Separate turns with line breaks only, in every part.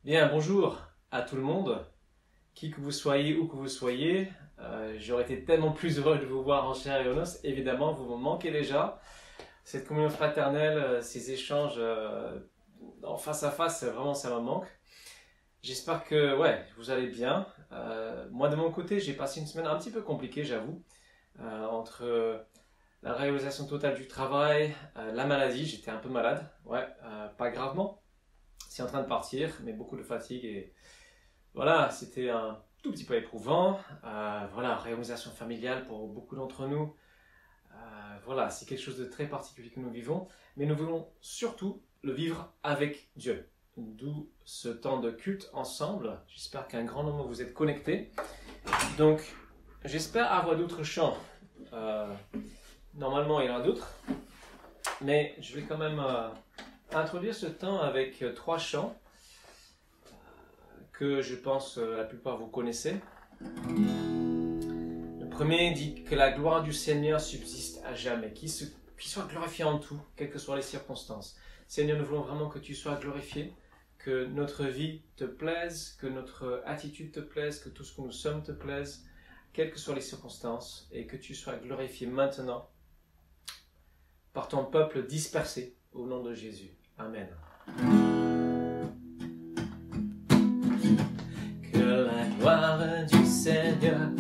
Bien, bonjour à tout le monde, qui que vous soyez, où que vous soyez. J'aurais été tellement plus heureux de vous voir en chair et en os. Évidemment, vous me manquez déjà. Cette communion fraternelle, ces échanges en face à face, vraiment, ça me manque. J'espère que vous allez bien. Moi, de mon côté, j'ai passé une semaine un petit peu compliquée, j'avoue. Entre la réalisation totale du travail, la maladie, j'étais un peu malade. Pas gravement. C'est en train de partir, mais beaucoup de fatigue et voilà, c'était un tout petit peu éprouvant. Réorganisation familiale pour beaucoup d'entre nous. C'est quelque chose de très particulier que nous vivons, mais nous voulons surtout le vivre avec Dieu. D'où ce temps de culte ensemble. J'espère qu'un grand nombre vous êtes connectés. Donc, j'espère avoir d'autres chants. Normalement, il y en a d'autres, mais je vais quand même introduire ce temps avec 3 chants que je pense la plupart vous connaissez. Le premier dit que la gloire du Seigneur subsiste à jamais, qu'il soit glorifié en tout, quelles que soient les circonstances. Seigneur, nous voulons vraiment que tu sois glorifié, que notre vie te plaise, que notre attitude te plaise, que tout ce que nous sommes te plaise, quelles que soient les circonstances, et que tu sois glorifié maintenant par ton peuple dispersé au nom de Jésus. Amen. Que la gloire du Seigneur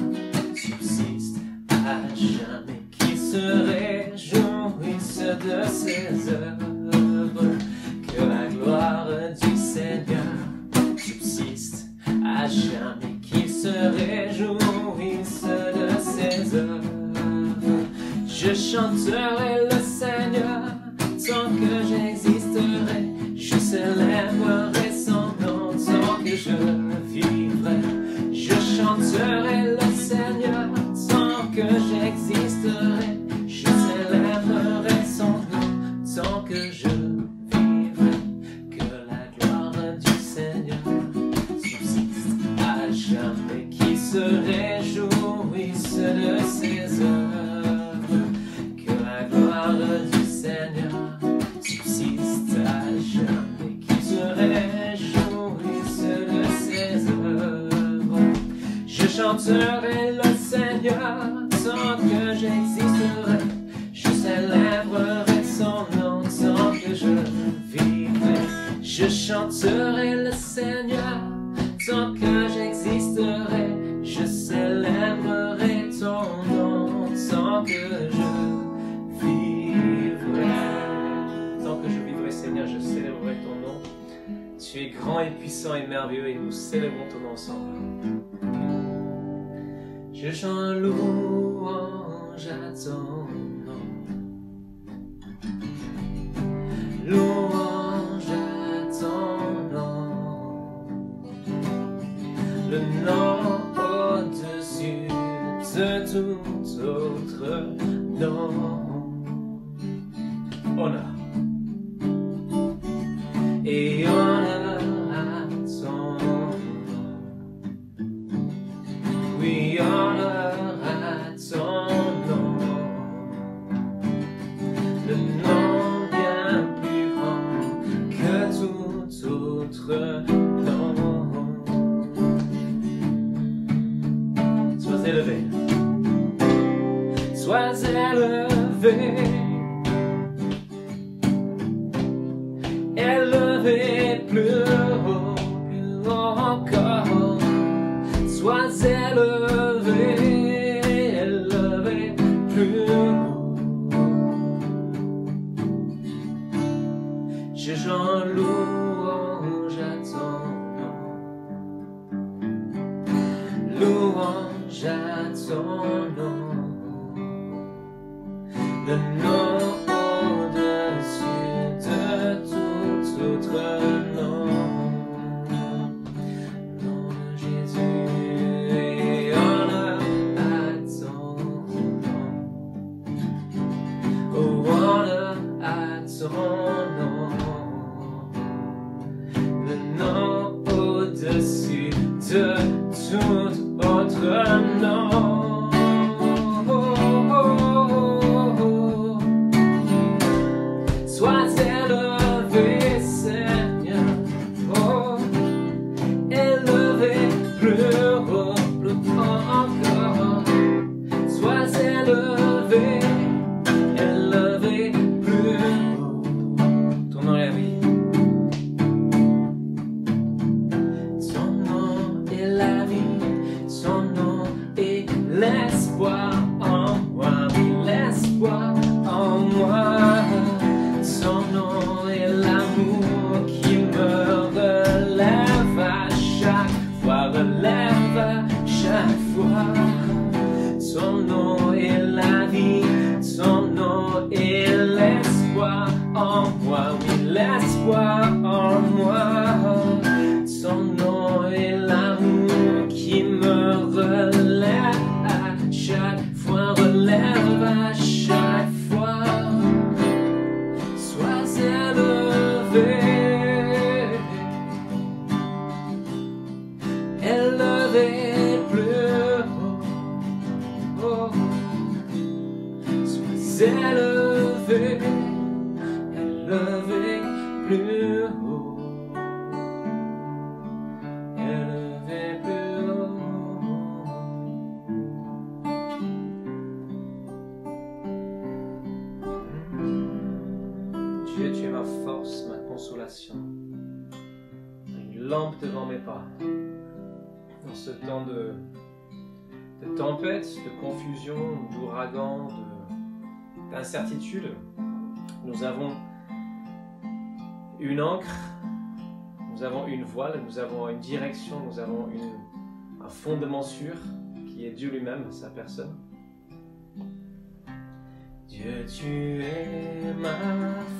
subsiste à jamais, qu'il se réjouisse de ses œuvres. Que la gloire du Seigneur subsiste à jamais, qu'il se réjouisse de ses œuvres. Je chanterai le Seigneur tant que j'existerai, je célébrerai son nom tant que je vivrai. Je chanterai le Seigneur tant que j'existerai, je célébrerai son nom tant que je vivrai. Que la gloire du Seigneur subsiste à jamais, qu'il se réjouisse de ses œuvres. Que la gloire du Seigneur subsiste à jamais, qu'il se réjouisse de ses œuvres. Je chanterai le Seigneur tant que j'existerai, je célébrerai son nom tant que je vivrai. Je chanterai le Seigneur tant que j'existerai, je célébrerai ton nom tant que je vivrai. Tant que je vivrai, Seigneur, je célébrerai ton nom. Tu es grand et puissant et merveilleux et nous célébrons ton nom ensemble. Je chante louange à ton nom. Louange à ton nom. Le nom au-dessus de tout autre nom. Honneur. Et honneur à ton nom. Oui, honneur à ton nom. Le nom bien plus grand que tout autre nom. Sois élevé. Sois élevé. Élevé plus haut encore. Sois élevé, élevé plus haut. Je chante louange à ton nom. Louange à ton nom. Le nom au-dessus de tout autre nom. Nom de Jésus et honneur à ton nom. Oh, honneur à ton nom. Le nom au-dessus de tout autre nom. lève à chaque fois. Sois élevé, élevé plus haut. Oh. Sois élevé, élevé plus haut. Élevé plus haut. Dieu, tu es ma force, ma consolation, une lampe devant mes pas. Dans ce temps de tempête, de confusion, d'ouragan, d'incertitude, nous avons une ancre, nous avons une voile, nous avons une direction, nous avons un fondement sûr qui est Dieu lui-même, sa personne. Dieu, tu es ma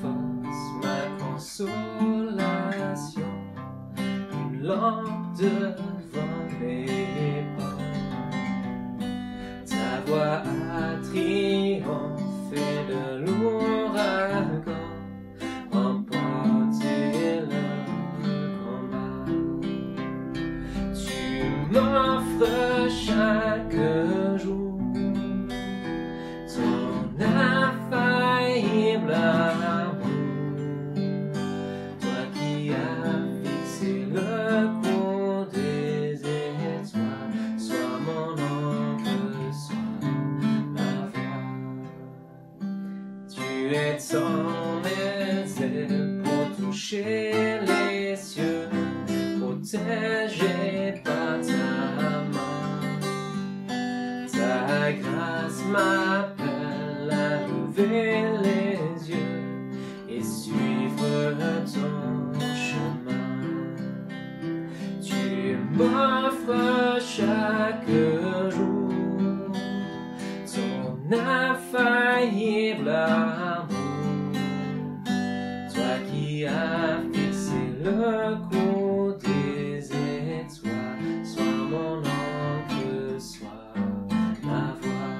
force, ma consolation, une lampe devant mes pas. Ta voix a triomphé de l'ouragan, remporté le combat. Tu m'offres chaque jour ton infaillible amour, toi qui as fixé le cours des étoiles, sois mon encre, sois ma voix. Tu étends mes ailes pour toucher les cieux, protégé par ta main. Ta grâce m'appelle à lever les yeux et suivre ton chemin. Tu m'offres chaque jour ton infaillible amour, toi qui as fixé le cours des étoiles, sois mon encre, sois ma voix.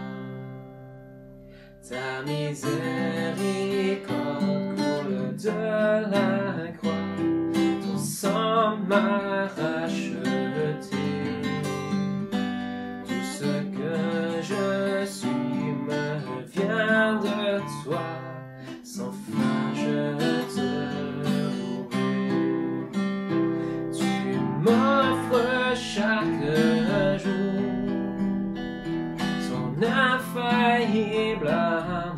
Ta miséricorde coule de la croix, ton sang m'a racheté. Tout ce que je suis me vient de toi, sans fin je te louerai. Tu m'offres chaque jour ton infaillible amour,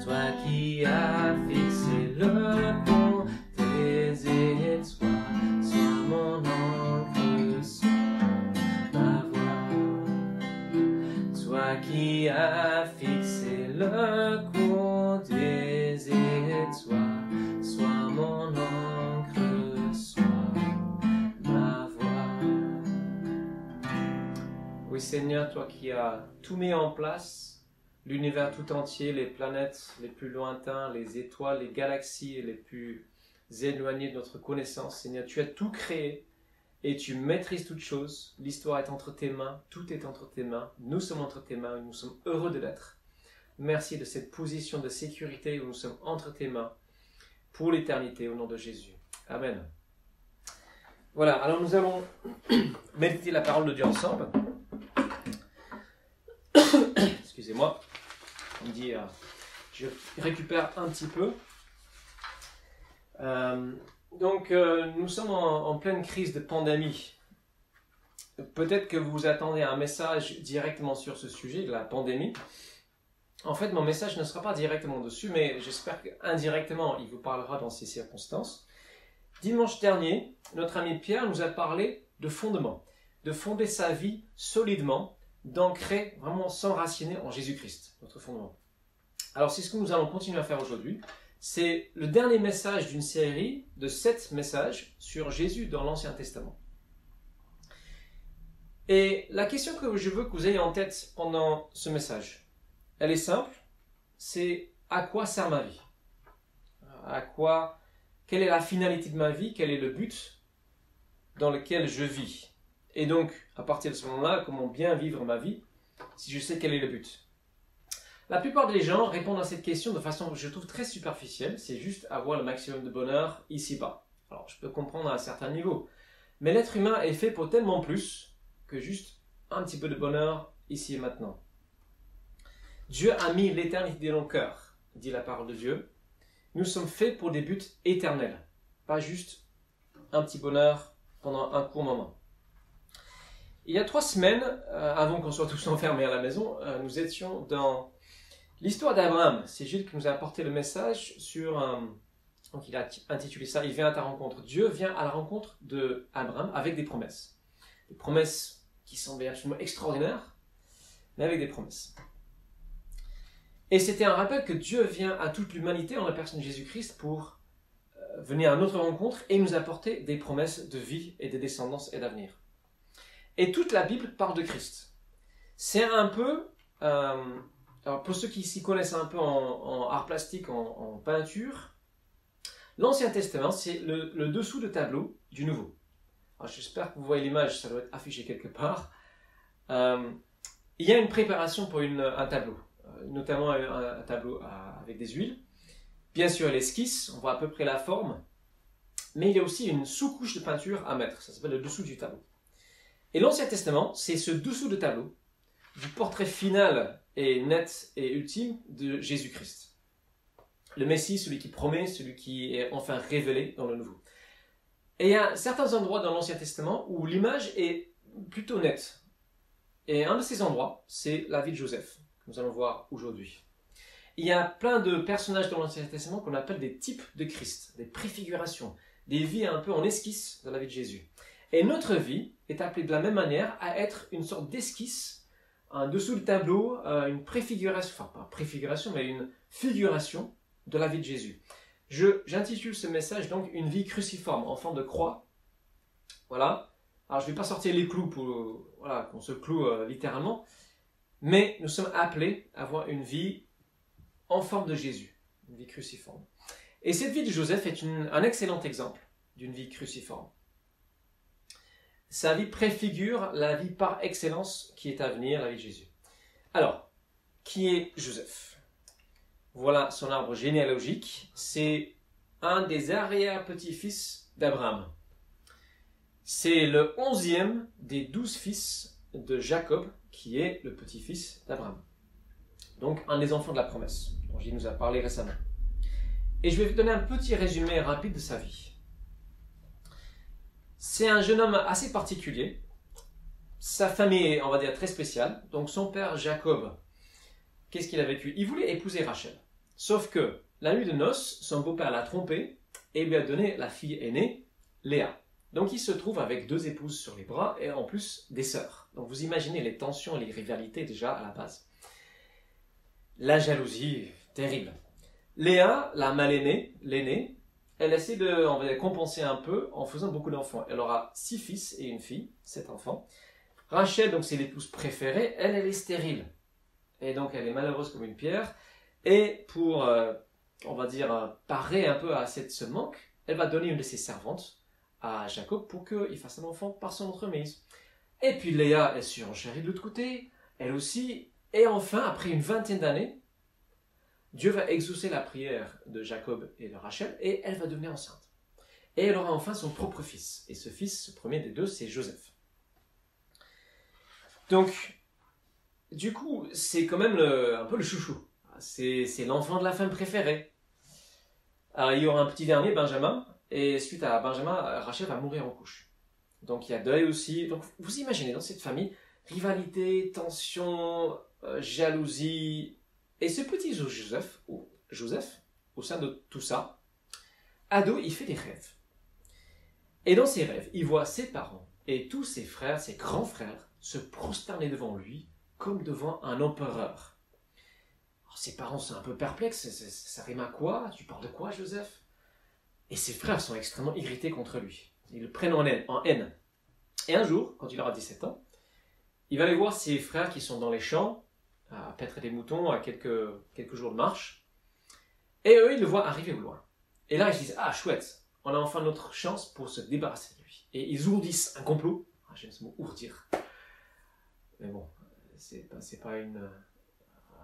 toi qui as fixé le cours des étoiles, sois mon encre, sois ma voix. Toi qui as fixé le cours des étoiles, sois mon encre, sois ma voix. Oui Seigneur, toi qui as tout mis en place, l'univers tout entier, les planètes les plus lointains, les étoiles, les galaxies les plus éloignées de notre connaissance, Seigneur, tu as tout créé et tu maîtrises toutes choses. L'histoire est entre tes mains, tout est entre tes mains, nous sommes entre tes mains et nous sommes heureux de l'être. Merci de cette position de sécurité où nous sommes entre tes mains pour l'éternité, au nom de Jésus. Amen. Voilà, alors nous allons méditer la parole de Dieu ensemble. Excusez-moi, on dit, je récupère un petit peu. Nous sommes en pleine crise de pandémie. Peut-être que vous attendez un message directement sur ce sujet, de la pandémie. En fait, mon message ne sera pas directement dessus, mais j'espère qu'indirectement, il vous parlera dans ces circonstances. Dimanche dernier, notre ami Pierre nous a parlé de fondement, de fonder sa vie solidement, d'ancrer, vraiment s'enraciner en Jésus-Christ, notre fondement. Alors c'est ce que nous allons continuer à faire aujourd'hui. C'est le dernier message d'une série de 7 messages sur Jésus dans l'Ancien Testament. Et la question que je veux que vous ayez en tête pendant ce message, elle est simple, c'est à quoi sert ma vie? Quelle est la finalité de ma vie? Quel est le but dans lequel je vis? Et donc, à partir de ce moment-là, comment bien vivre ma vie si je sais quel est le but? La plupart des gens répondent à cette question de façon, je trouve, très superficielle. C'est juste avoir le maximum de bonheur ici-bas. Alors, je peux comprendre à un certain niveau. Mais l'être humain est fait pour tellement plus que juste un petit peu de bonheur ici et maintenant. Dieu a mis l'éternité dans nos cœurs, dit la parole de Dieu. Nous sommes faits pour des buts éternels, pas juste un petit bonheur pendant un court moment. Il y a 3 semaines, avant qu'on soit tous enfermés à la maison, nous étions dans l'histoire d'Abraham. C'est Gilles qui nous a apporté le message sur... donc il a intitulé ça « Il vient à ta rencontre ». Dieu vient à la rencontre d'Abraham avec des promesses. Des promesses qui semblaient absolument extraordinaires, mais avec des promesses. Et c'était un rappel que Dieu vient à toute l'humanité en la personne de Jésus-Christ pour venir à notre rencontre et nous apporter des promesses de vie et de descendance et d'avenir. Et toute la Bible parle de Christ. C'est un peu... alors pour ceux qui s'y connaissent un peu en art plastique, en peinture, l'Ancien Testament, c'est le dessous de tableau du Nouveau. J'espère que vous voyez l'image, ça doit être affiché quelque part. Il y a une préparation pour un tableau, notamment un tableau avec des huiles. Bien sûr, l'esquisse, on voit à peu près la forme, mais il y a aussi une sous-couche de peinture à mettre, ça s'appelle le dessous du tableau. Et l'Ancien Testament, c'est ce dessous de tableau du portrait final et net et ultime de Jésus-Christ. Le Messie, celui qui promet, celui qui est enfin révélé dans le Nouveau. Et il y a certains endroits dans l'Ancien Testament où l'image est plutôt nette. Et un de ces endroits, c'est la vie de Joseph, que nous allons voir aujourd'hui. Il y a plein de personnages dans l'Ancien Testament qu'on appelle des types de Christ, des préfigurations, des vies un peu en esquisse de la vie de Jésus. Et notre vie est appelée de la même manière à être une sorte d'esquisse, un dessous du tableau, une préfiguration, enfin pas préfiguration, mais une figuration de la vie de Jésus. J'intitule ce message donc une vie cruciforme, en forme de croix. Voilà. Alors je ne vais pas sortir les clous pour qu'on se cloue littéralement, mais nous sommes appelés à avoir une vie en forme de Jésus, une vie cruciforme. Et cette vie de Joseph est un excellent exemple d'une vie cruciforme. Sa vie préfigure la vie par excellence qui est à venir, la vie de Jésus. Alors, qui est Joseph? Voilà son arbre généalogique. C'est un des arrière-petits-fils d'Abraham. C'est le 11e des 12 fils de Jacob, qui est le petit-fils d'Abraham. Donc, un des enfants de la promesse, dont Gilles nous a parlé récemment. Et je vais vous donner un petit résumé rapide de sa vie. C'est un jeune homme assez particulier. Sa famille est, on va dire, très spéciale. Donc, son père, Jacob, qu'est-ce qu'il a vécu? Il voulait épouser Rachel. Sauf que, la nuit de noces, son beau-père l'a trompé et lui a donné la fille aînée, Léa. Donc, il se trouve avec 2 épouses sur les bras et en plus des sœurs. Donc, vous imaginez les tensions et les rivalités déjà à la base. La jalousie, terrible. Léa, la mal-aînée, l'aînée, elle essaie de compenser un peu en faisant beaucoup d'enfants. Elle aura 6 fils et une fille, 7 enfants. Rachel, donc c'est l'épouse préférée, elle est stérile. Et donc elle est malheureuse comme une pierre. Et pour, on va dire, parer un peu à ce manque, elle va donner une de ses servantes à Jacob pour qu'il fasse un enfant par son entremise. Et puis Léa, elle surenchérit de l'autre côté, elle aussi. Et enfin, après une 20aine d'années, Dieu va exaucer la prière de Jacob et de Rachel et elle va devenir enceinte. Et elle aura enfin son propre fils. Et ce fils, ce premier des 2, c'est Joseph. Donc, du coup, c'est quand même un peu le chouchou. C'est l'enfant de la femme préférée. Alors, il y aura un petit dernier, Benjamin. Et suite à Benjamin, Rachel va mourir en couche. Donc, il y a deuil aussi. Donc, vous imaginez, dans cette famille, rivalité, tension, jalousie. Et ce petit Joseph, au sein de tout ça, ado, il fait des rêves. Et dans ses rêves, il voit ses parents et tous ses frères, ses grands frères, se prosterner devant lui comme devant un empereur. Alors, ses parents sont un peu perplexes. Ça rime à quoi? Tu parles de quoi, Joseph? Et ses frères sont extrêmement irrités contre lui. Ils le prennent en haine. Et un jour, quand il aura 17 ans, il va aller voir ses frères qui sont dans les champs, à paître des moutons, à quelques jours de marche. Et eux, ils le voient arriver au loin. Et là, ils se disent, ah, chouette, on a enfin notre chance pour se débarrasser de lui. Et ils ourdissent un complot. Ah, j'aime ce mot, ourdir. Mais bon, c'est pas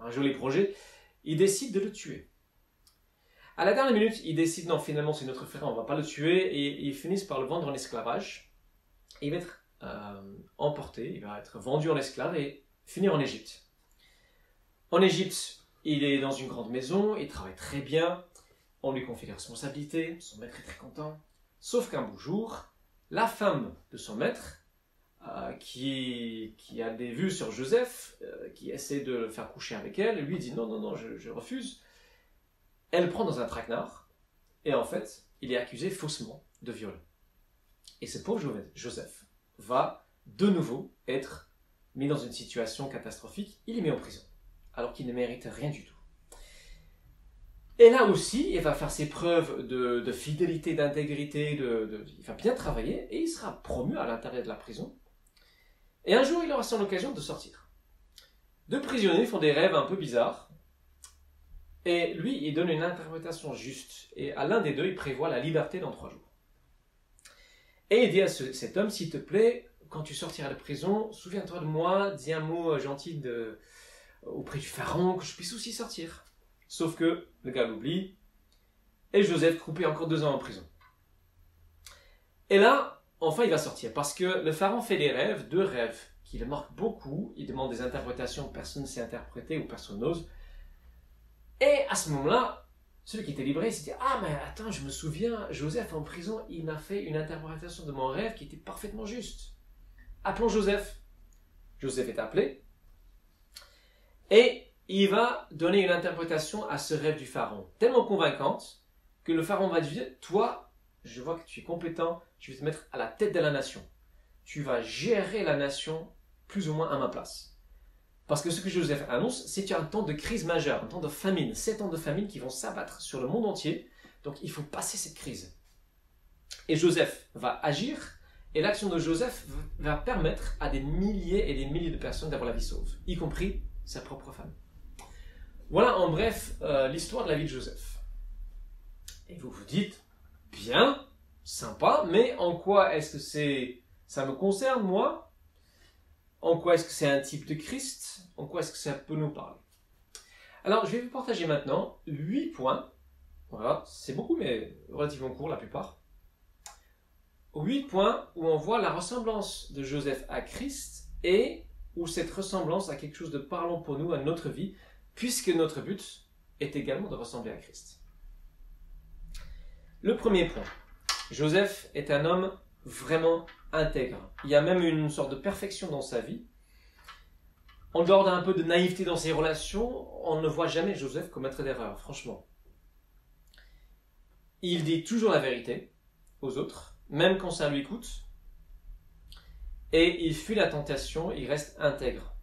un joli projet. Il décide de le tuer. À la dernière minute, il décide, non, finalement, c'est notre frère, on ne va pas le tuer, et ils finissent par le vendre en esclavage. Il va être emporté, il va être vendu en esclave et finir en Égypte. En Égypte, il est dans une grande maison, il travaille très bien, on lui confie les responsabilités, son maître est très content. Sauf qu'un beau jour, la femme de son maître, qui a des vues sur Joseph, qui essaie de le faire coucher avec elle, lui dit non, non, non, je refuse. Elle le prend dans un traquenard, et en fait, il est accusé faussement de viol. Et ce pauvre Joseph va de nouveau être mis dans une situation catastrophique, il est mis en prison, alors qu'il ne mérite rien du tout. Et là aussi, il va faire ses preuves de fidélité, d'intégrité, il va bien travailler, et il sera promu à l'intérieur de la prison. Et un jour, il aura son occasion de sortir. Deux prisonniers font des rêves un peu bizarres, et lui, il donne une interprétation juste. Et à l'un des deux, il prévoit la liberté dans 3 jours. Et il dit à cet homme, s'il te plaît, quand tu sortiras de prison, souviens-toi de moi, dis un mot gentil auprès du pharaon, que je puisse aussi sortir. Sauf que le gars l'oublie, et Joseph croupit encore 2 ans en prison. Et là, enfin, il va sortir, parce que le pharaon fait des rêves, 2 rêves, qui le marquent beaucoup. Il demande des interprétations que personne ne sait interpréter ou personne n'ose. Et à ce moment-là, celui qui était libéré s'est dit « Ah, mais attends, je me souviens, Joseph en prison, il m'a fait une interprétation de mon rêve qui était parfaitement juste. Appelons Joseph. » Joseph est appelé. Et il va donner une interprétation à ce rêve du pharaon, tellement convaincante que le pharaon va dire « Toi, je vois que tu es compétent, je vais te mettre à la tête de la nation. Tu vas gérer la nation plus ou moins à ma place. » Parce que ce que Joseph annonce, c'est qu'il y a un temps de crise majeure, un temps de famine, 7 ans de famine qui vont s'abattre sur le monde entier. Donc il faut passer cette crise. Et Joseph va agir, et l'action de Joseph va permettre à des milliers et des milliers de personnes d'avoir la vie sauve, y compris sa propre femme. Voilà en bref l'histoire de la vie de Joseph. Et vous vous dites, bien, sympa, mais en quoi est-ce que ça me concerne moi? En quoi est-ce que c'est un type de Christ? En quoi est-ce que ça peut nous parler? Alors, je vais vous partager maintenant 8 points. Voilà, c'est beaucoup, mais relativement court la plupart. 8 points où on voit la ressemblance de Joseph à Christ et où cette ressemblance a quelque chose de parlant pour nous à notre vie, puisque notre but est également de ressembler à Christ. Le premier point. Joseph est un homme vraiment intègre. Il y a même une sorte de perfection dans sa vie. En dehors d'un peu de naïveté dans ses relations, on ne voit jamais Joseph commettre d'erreurs, franchement. Il dit toujours la vérité aux autres, même quand ça lui coûte. Et il fuit la tentation, il reste intègre.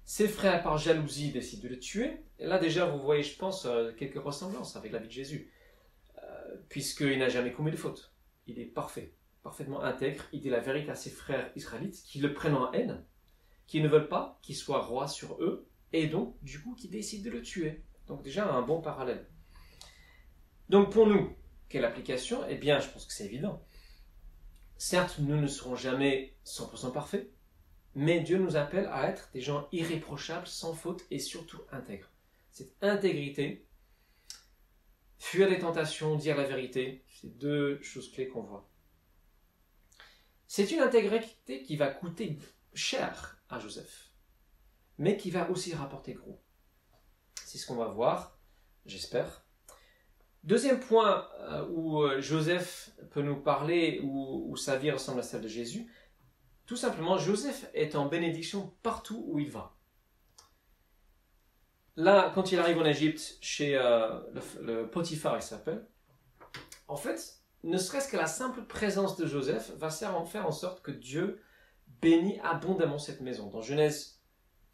Ses frères, par jalousie, décident de le tuer. Et là déjà, vous voyez, je pense, quelques ressemblances avec la vie de Jésus. Puisqu'il n'a jamais commis de faute. Il est parfait. Parfaitement intègre, il dit la vérité à ses frères israélites qui le prennent en haine, qui ne veulent pas qu'il soit roi sur eux, et donc, du coup, qui décident de le tuer. Donc déjà, un bon parallèle. Donc pour nous, quelle application? Eh bien, je pense que c'est évident. Certes, nous ne serons jamais 100% parfaits, mais Dieu nous appelle à être des gens irréprochables, sans faute, et surtout intègres. Cette intégrité, fuir les tentations, dire la vérité, c'est 2 choses clés qu'on voit. C'est une intégrité qui va coûter cher à Joseph, mais qui va aussi rapporter gros. C'est ce qu'on va voir, j'espère. Deuxième point où Joseph peut nous parler, où sa vie ressemble à celle de Jésus, tout simplement, Joseph est en bénédiction partout où il va. Là, quand il arrive en Égypte, chez le Potiphar, il s'appelle, en fait, ne serait-ce que la simple présence de Joseph va faire en sorte que Dieu bénit abondamment cette maison. Dans Genèse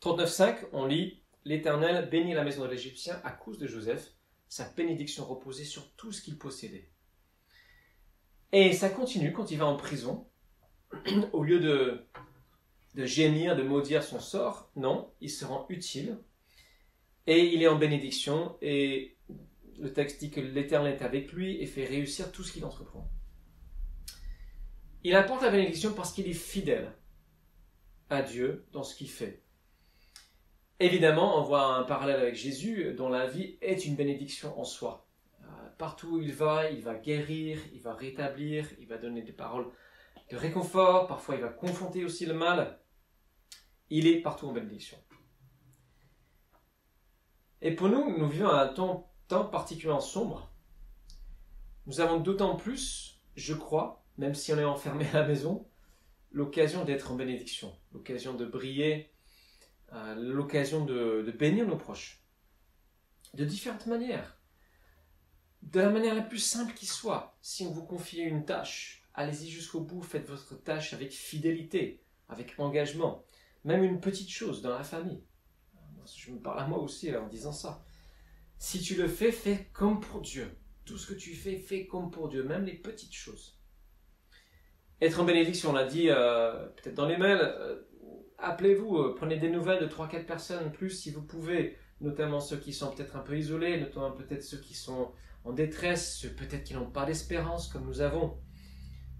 39,5, on lit « L'Éternel bénit la maison de l'Égyptien à cause de Joseph, sa bénédiction reposait sur tout ce qu'il possédait. » Et ça continue quand il va en prison. Au lieu de gémir, de maudire son sort, non, il se rend utile. Et il est en bénédiction, et le texte dit que l'Éternel est avec lui et fait réussir tout ce qu'il entreprend. Il apporte la bénédiction parce qu'il est fidèle à Dieu dans ce qu'il fait. Évidemment, on voit un parallèle avec Jésus, dont la vie est une bénédiction en soi. Partout où il va guérir, il va rétablir, il va donner des paroles de réconfort, parfois il va confronter aussi le mal. Il est partout en bénédiction. Et pour nous, nous vivons un temps particulièrement sombre. Nous avons d'autant plus, je crois, même si on est enfermé à la maison, l'occasion d'être en bénédiction, l'occasion de briller, l'occasion de bénir nos proches, de différentes manières. De la manière la plus simple qui soit, si on vous confie une tâche, allez-y jusqu'au bout, faites votre tâche avec fidélité, avec engagement, même une petite chose dans la famille. Je me parle à moi aussi en disant ça. Si tu le fais, fais comme pour Dieu. Tout ce que tu fais, fais comme pour Dieu, même les petites choses. Être en bénédiction, on l'a dit peut-être dans les mails, appelez-vous, prenez des nouvelles de 3-4 personnes plus si vous pouvez, notamment ceux qui sont peut-être un peu isolés, notamment peut-être ceux qui sont en détresse, ceux peut-être qui n'ont pas d'espérance comme nous avons.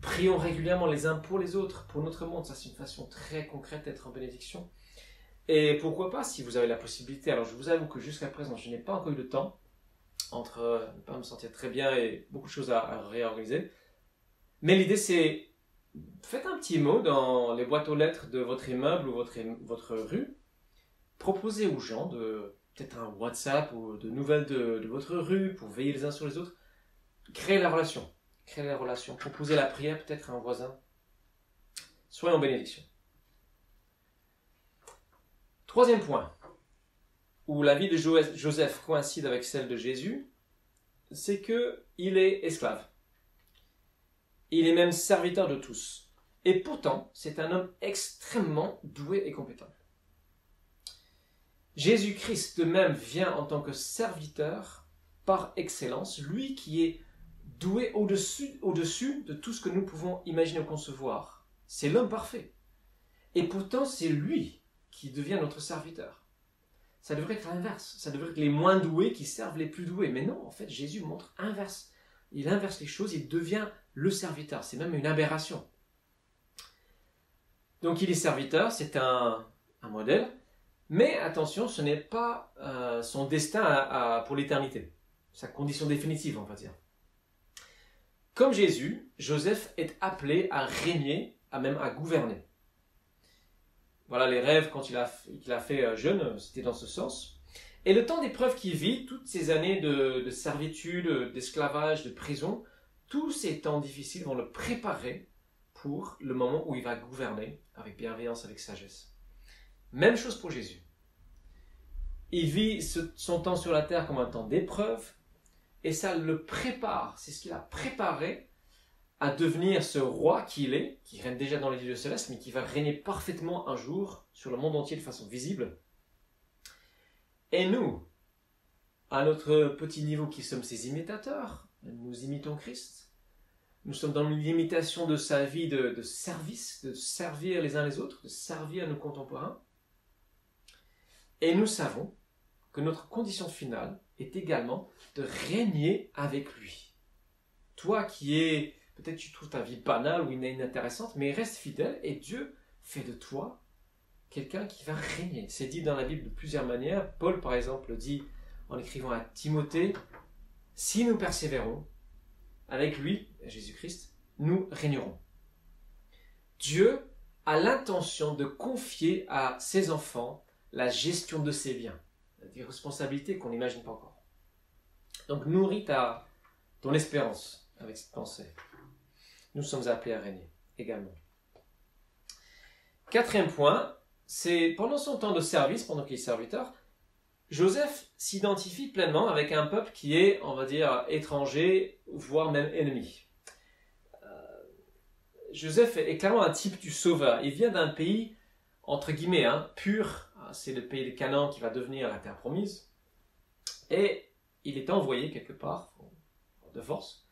Prions régulièrement les uns pour les autres, pour notre monde. Ça, c'est une façon très concrète d'être en bénédiction. Et pourquoi pas, si vous avez la possibilité. Alors, je vous avoue que jusqu'à présent, je n'ai pas encore eu le temps, entre ne pas me sentir très bien et beaucoup de choses à réorganiser. Mais l'idée, c'est, faites un petit mot dans les boîtes aux lettres de votre immeuble ou votre rue. Proposez aux gens peut-être un WhatsApp ou de nouvelles de votre rue pour veiller les uns sur les autres. Créez la relation. Créez la relation. Proposez la prière peut-être à un voisin. Soyez en bénédiction. Troisième point, où la vie de Joseph coïncide avec celle de Jésus, c'est qu'il est esclave. Il est même serviteur de tous. Et pourtant, c'est un homme extrêmement doué et compétent. Jésus-Christ de même vient en tant que serviteur par excellence, lui qui est doué au-dessus de tout ce que nous pouvons imaginer ou concevoir. C'est l'homme parfait. Et pourtant, c'est lui qui devient notre serviteur. Ça devrait être l'inverse. Ça devrait être les moins doués qui servent les plus doués. Mais non, en fait, Jésus montre inverse. Il inverse les choses, il devient le serviteur. C'est même une aberration. Donc il est serviteur, c'est un modèle. Mais attention, ce n'est pas son destin pour l'éternité. Sa condition définitive, on va dire. Comme Jésus, Joseph est appelé à régner, même à gouverner. Voilà les rêves qu'il a fait jeune, c'était dans ce sens. Et le temps d'épreuve qu'il vit, toutes ces années de servitude, d'esclavage, de prison, tous ces temps difficiles vont le préparer pour le moment où il va gouverner avec bienveillance, avec sagesse. Même chose pour Jésus. Il vit son temps sur la terre comme un temps d'épreuve, et ça le prépare, c'est ce qu'il a préparé à devenir ce roi qu'il est, qui règne déjà dans les lieux célestes, mais qui va régner parfaitement un jour sur le monde entier de façon visible. Et nous, à notre petit niveau qui sommes ses imitateurs, nous imitons Christ, nous sommes dans l'imitation de sa vie de service, de servir les uns les autres, de servir nos contemporains. Et nous savons que notre condition finale est également de régner avec lui. Toi qui es, peut-être tu trouves ta vie banale ou inintéressante, mais reste fidèle et Dieu fait de toi quelqu'un qui va régner. C'est dit dans la Bible de plusieurs manières. Paul, par exemple, dit en écrivant à Timothée, « Si nous persévérons avec lui, Jésus-Christ, nous régnerons. » Dieu a l'intention de confier à ses enfants la gestion de ses biens, des responsabilités qu'on n'imagine pas encore. Donc nourris ton espérance avec cette pensée. Nous sommes appelés à régner également. Quatrième point, c'est pendant son temps de service, pendant qu'il est serviteur, Joseph s'identifie pleinement avec un peuple qui est, on va dire, étranger, voire même ennemi. Joseph est clairement un type du sauveur. Il vient d'un pays, entre guillemets, pur. C'est le pays de Canaan qui va devenir la terre promise. Et il est envoyé quelque part, de force,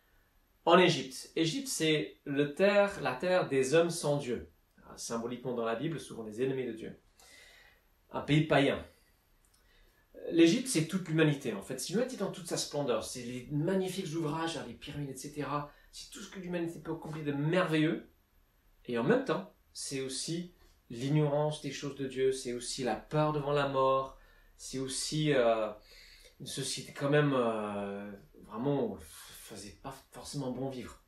en Égypte. Égypte, c'est la terre des hommes sans Dieu. Symboliquement dans la Bible, souvent les ennemis de Dieu. Un pays païen. L'Égypte, c'est toute l'humanité, en fait. C'est l'humanité dans toute sa splendeur. C'est les magnifiques ouvrages, les pyramides, etc. C'est tout ce que l'humanité peut accomplir de merveilleux. Et en même temps, c'est aussi l'ignorance des choses de Dieu. C'est aussi la peur devant la mort. c'est aussi une société quand même vraiment faisait pas forcément bon vivre.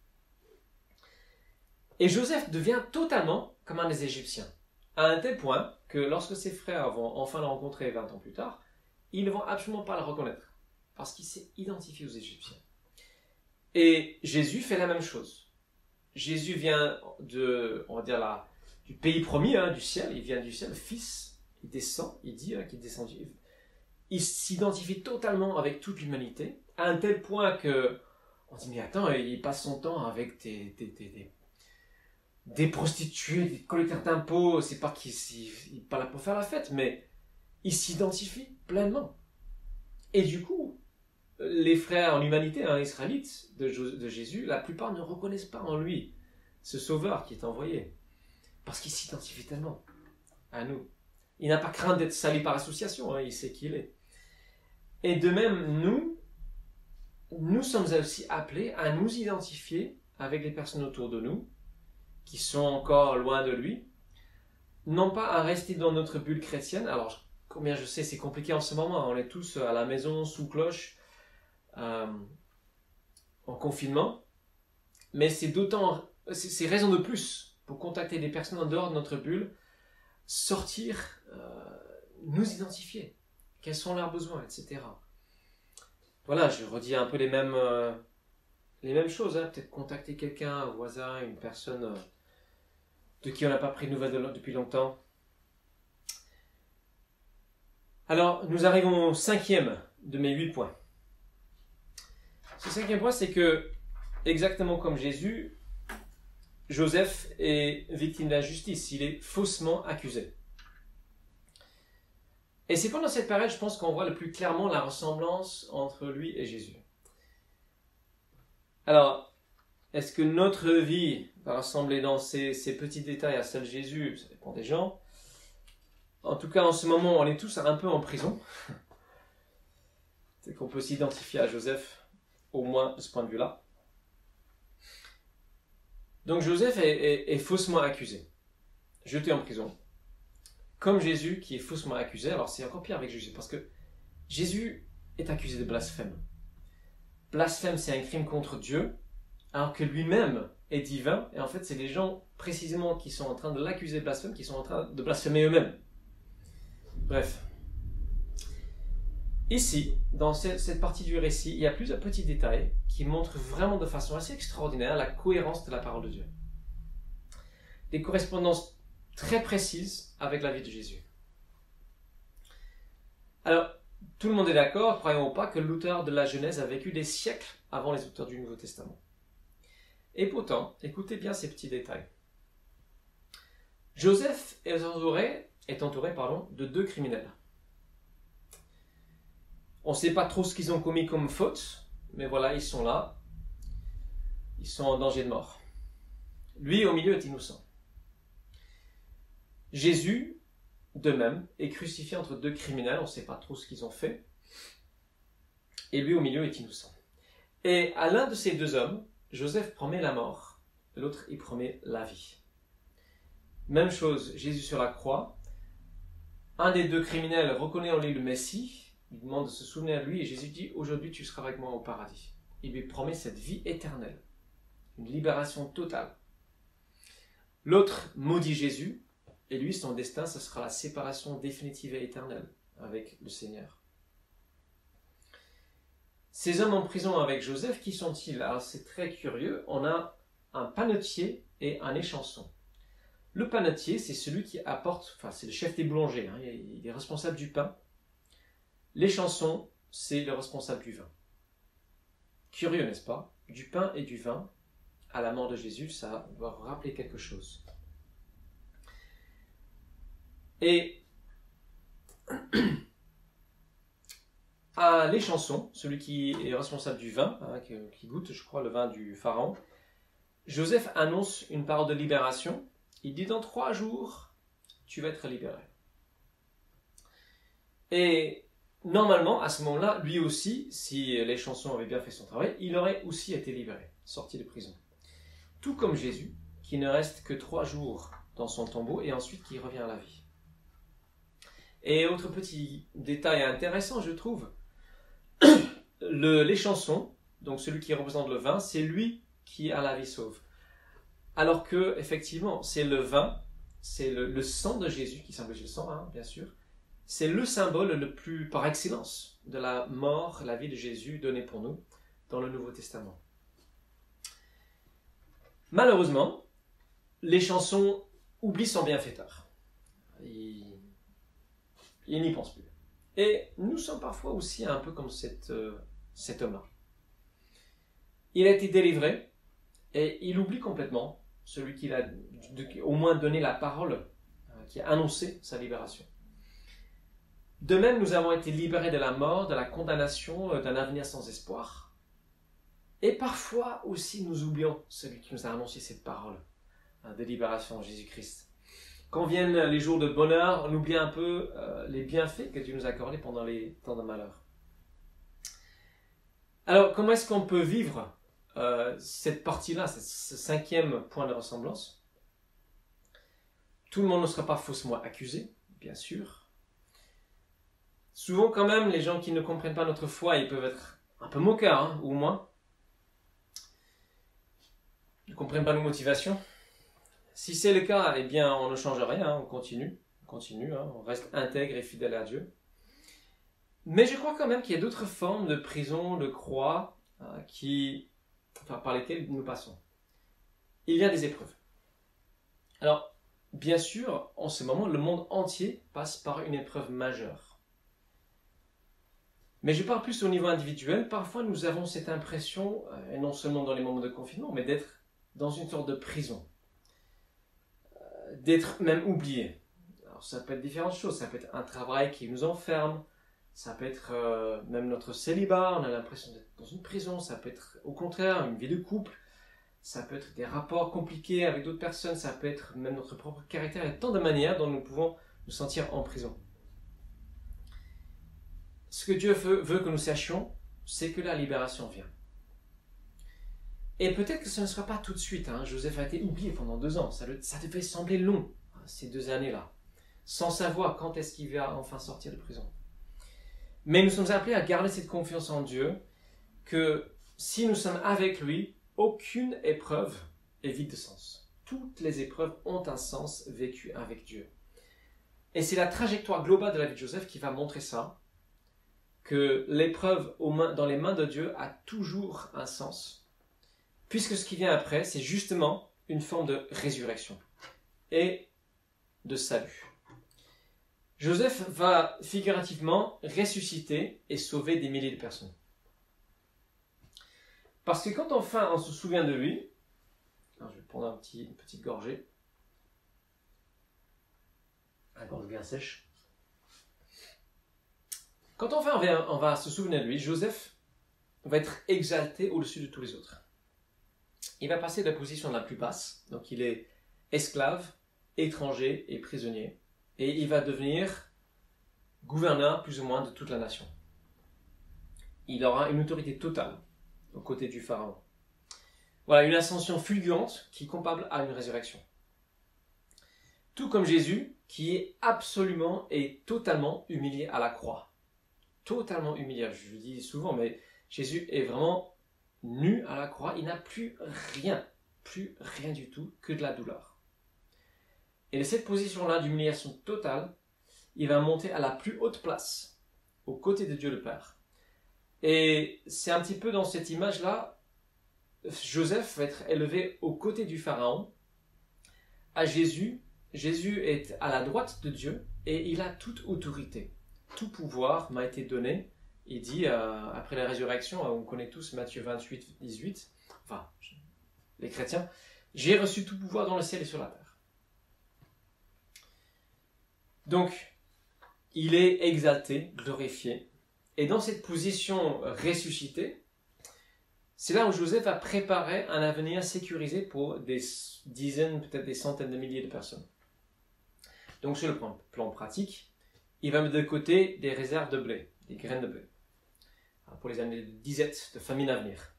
Et Joseph devient totalement comme un des Égyptiens, à un tel point que lorsque ses frères vont enfin le rencontrer 20 ans plus tard, ils ne vont absolument pas le reconnaître, parce qu'il s'est identifié aux Égyptiens. Et Jésus fait la même chose. Jésus vient on va dire du pays promis, du ciel, il vient du ciel, le Fils, il descend, il dit qu'il descend, il s'identifie totalement avec toute l'humanité, à un tel point que on dit, mais attends, il passe son temps avec des prostituées, des collecteurs d'impôts, c'est pas qu'il n'est pas là pour faire la fête, mais il s'identifie pleinement. Et du coup, les frères en humanité, israélites de Jésus, la plupart ne reconnaissent pas en lui ce sauveur qui est envoyé, parce qu'il s'identifie tellement à nous. Il n'a pas craint d'être sali par association, il sait qui il est. Et de même, nous sommes aussi appelés à nous identifier avec les personnes autour de nous, qui sont encore loin de lui, non pas à rester dans notre bulle chrétienne. Alors, combien je sais, c'est compliqué en ce moment, on est tous à la maison, sous cloche, en confinement, mais c'est raison de plus pour contacter des personnes en dehors de notre bulle, sortir, nous identifier, quels sont leurs besoins, etc. Voilà, je redis un peu les mêmes choses, peut-être contacter quelqu'un, un voisin, une personne de qui on n'a pas pris de nouvelles depuis longtemps. Alors, nous arrivons au 5e de mes 8 points. Ce 5e point, c'est que, exactement comme Jésus, Joseph est victime d'injustice, il est faussement accusé. Et c'est pendant cette période, je pense, qu'on voit le plus clairement la ressemblance entre lui et Jésus. Alors, est-ce que notre vie va ressembler dans ces petits détails à celle de Jésus? Ça dépend des gens. En tout cas, en ce moment, on est tous un peu en prison. C'est qu'on peut s'identifier à Joseph, au moins de ce point de vue-là. Donc Joseph est faussement accusé, jeté en prison. Comme Jésus qui est faussement accusé, alors c'est encore pire avec Jésus, parce que Jésus est accusé de blasphème. Blasphème, c'est un crime contre Dieu, alors que lui-même est divin, et en fait c'est les gens précisément qui sont en train de l'accuser de blasphème, qui sont en train de blasphémer eux-mêmes. Bref. Ici, dans cette partie du récit, il y a plusieurs petits détails qui montrent vraiment de façon assez extraordinaire la cohérence de la parole de Dieu. Des correspondances très précises avec la vie de Jésus. Alors, tout le monde est d'accord, croyons ou pas, que l'auteur de la Genèse a vécu des siècles avant les auteurs du Nouveau Testament. Et pourtant, écoutez bien ces petits détails. Joseph est entouré de 2 criminels. On ne sait pas trop ce qu'ils ont commis comme faute, mais voilà, ils sont là. Ils sont en danger de mort. Lui, au milieu, est innocent. Jésus, de même, est crucifié entre 2 criminels, on ne sait pas trop ce qu'ils ont fait. Et lui, au milieu, est innocent. Et à l'un de ces 2 hommes, Joseph promet la mort, l'autre, il promet la vie. Même chose, Jésus sur la croix. Un des 2 criminels reconnaît en lui le Messie, il demande de se souvenir de lui, et Jésus dit, aujourd'hui tu seras avec moi au paradis. Il lui promet cette vie éternelle, une libération totale. L'autre maudit Jésus, et lui, son destin, ce sera la séparation définitive et éternelle avec le Seigneur. Ces hommes en prison avec Joseph, qui sont-ils? Alors c'est très curieux, on a un panetier et un échanson. Le panetier, c'est celui qui apporte, c'est le chef des boulangers, il est responsable du pain. L'échanson, c'est le responsable du vin. Curieux, n'est-ce pas? Du pain et du vin, à la mort de Jésus, ça doit rappeler quelque chose. Et à l'échanson, celui qui est responsable du vin, qui goûte, je crois, le vin du Pharaon, Joseph annonce une parole de libération. Il dit, dans 3 jours, tu vas être libéré. Et normalement, à ce moment-là, lui aussi, si l'échanson avait bien fait son travail, il aurait aussi été libéré, sorti de prison. Tout comme Jésus, qui ne reste que 3 jours dans son tombeau et ensuite qui revient à la vie. Et autre petit détail intéressant, je trouve, les chansons, donc celui qui représente le vin, c'est lui qui a la vie sauve. Alors que, effectivement, c'est le vin, c'est le sang de Jésus, qui symbolise le sang, hein, bien sûr. C'est le symbole le plus par excellence de la mort, la vie de Jésus donnée pour nous dans le Nouveau Testament. Malheureusement, les chansons oublient son bienfaiteur. Ils n'y pensent plus. Et nous sommes parfois aussi un peu comme cet homme-là. Il a été délivré et il oublie complètement celui qui a au moins donné la parole, qui a annoncé sa libération. De même, nous avons été libérés de la mort, de la condamnation, d'un avenir sans espoir. Et parfois aussi, nous oublions celui qui nous a annoncé cette parole de libération, Jésus-Christ. Quand viennent les jours de bonheur, on oublie un peu les bienfaits que Dieu nous a accordés pendant les temps de malheur. Alors, comment est-ce qu'on peut vivre cette partie-là, ce 5e point de ressemblance? Tout le monde ne sera pas faussement accusé, bien sûr. Souvent, quand même, les gens qui ne comprennent pas notre foi, ils peuvent être un peu moqueurs, hein, ou moins. Ils ne comprennent pas nos motivations. Si c'est le cas, eh bien, on ne change rien, hein, on continue, hein, on reste intègre et fidèle à Dieu. Mais je crois quand même qu'il y a d'autres formes de prison, de croix, par lesquelles nous passons. Il y a des épreuves. Alors, bien sûr, en ce moment, le monde entier passe par une épreuve majeure. Mais je parle plus au niveau individuel. Parfois, nous avons cette impression, et non seulement dans les moments de confinement, mais d'être dans une sorte de prison. D'être même oublié. Alors, ça peut être différentes choses. Ça peut être un travail qui nous enferme. Ça peut être même notre célibat. On a l'impression d'être dans une prison. Ça peut être, au contraire, une vie de couple. Ça peut être des rapports compliqués avec d'autres personnes. Ça peut être même notre propre caractère. Il y a tant de manières dont nous pouvons nous sentir en prison. Ce que Dieu veut que nous sachions, c'est que la libération vient. Et peut-être que ce ne sera pas tout de suite. Hein. Joseph a été oublié pendant 2 ans. Ça devait sembler long, ces 2 années-là, sans savoir quand est-ce qu'il va enfin sortir de prison. Mais nous sommes appelés à garder cette confiance en Dieu, que si nous sommes avec lui, aucune épreuve est vide de sens. Toutes les épreuves ont un sens vécu avec Dieu. Et c'est la trajectoire globale de la vie de Joseph qui va montrer ça, que l'épreuve dans les mains de Dieu a toujours un sens, puisque ce qui vient après, c'est justement une forme de résurrection et de salut. Joseph va figurativement ressusciter et sauver des milliers de personnes. Parce que quand enfin on se souvient de lui, alors je vais prendre une petite gorgée, la gorge bien sèche. Quand enfin on va se souvenir de lui, Joseph va être exalté au-dessus de tous les autres. Il va passer de la position la plus basse, donc il est esclave, étranger et prisonnier, et il va devenir gouverneur plus ou moins de toute la nation. Il aura une autorité totale aux côtés du pharaon. Voilà, une ascension fulgurante qui est comparable à une résurrection. Tout comme Jésus, qui est absolument et totalement humilié à la croix. Totalement humilié, je le dis souvent, mais Jésus est vraiment nu à la croix, il n'a plus rien du tout que de la douleur. Et de cette position-là d'humiliation totale, il va monter à la plus haute place, aux côtés de Dieu le Père. Et c'est un petit peu dans cette image-là, Joseph va être élevé aux côtés du Pharaon, à Jésus. Jésus est à la droite de Dieu et il a toute autorité. Tout pouvoir m'a été donné. Il dit, après la résurrection, on connaît tous Matthieu 28, 18, enfin, les chrétiens, « J'ai reçu tout pouvoir dans le ciel et sur la terre. » Donc, il est exalté, glorifié. Et dans cette position ressuscitée, c'est là où Joseph a préparé un avenir sécurisé pour des dizaines, peut-être des centaines de milliers de personnes. Donc, sur le plan pratique, il va mettre de côté des réserves de blé, des graines de blé, pour les années de disette, de famine à venir.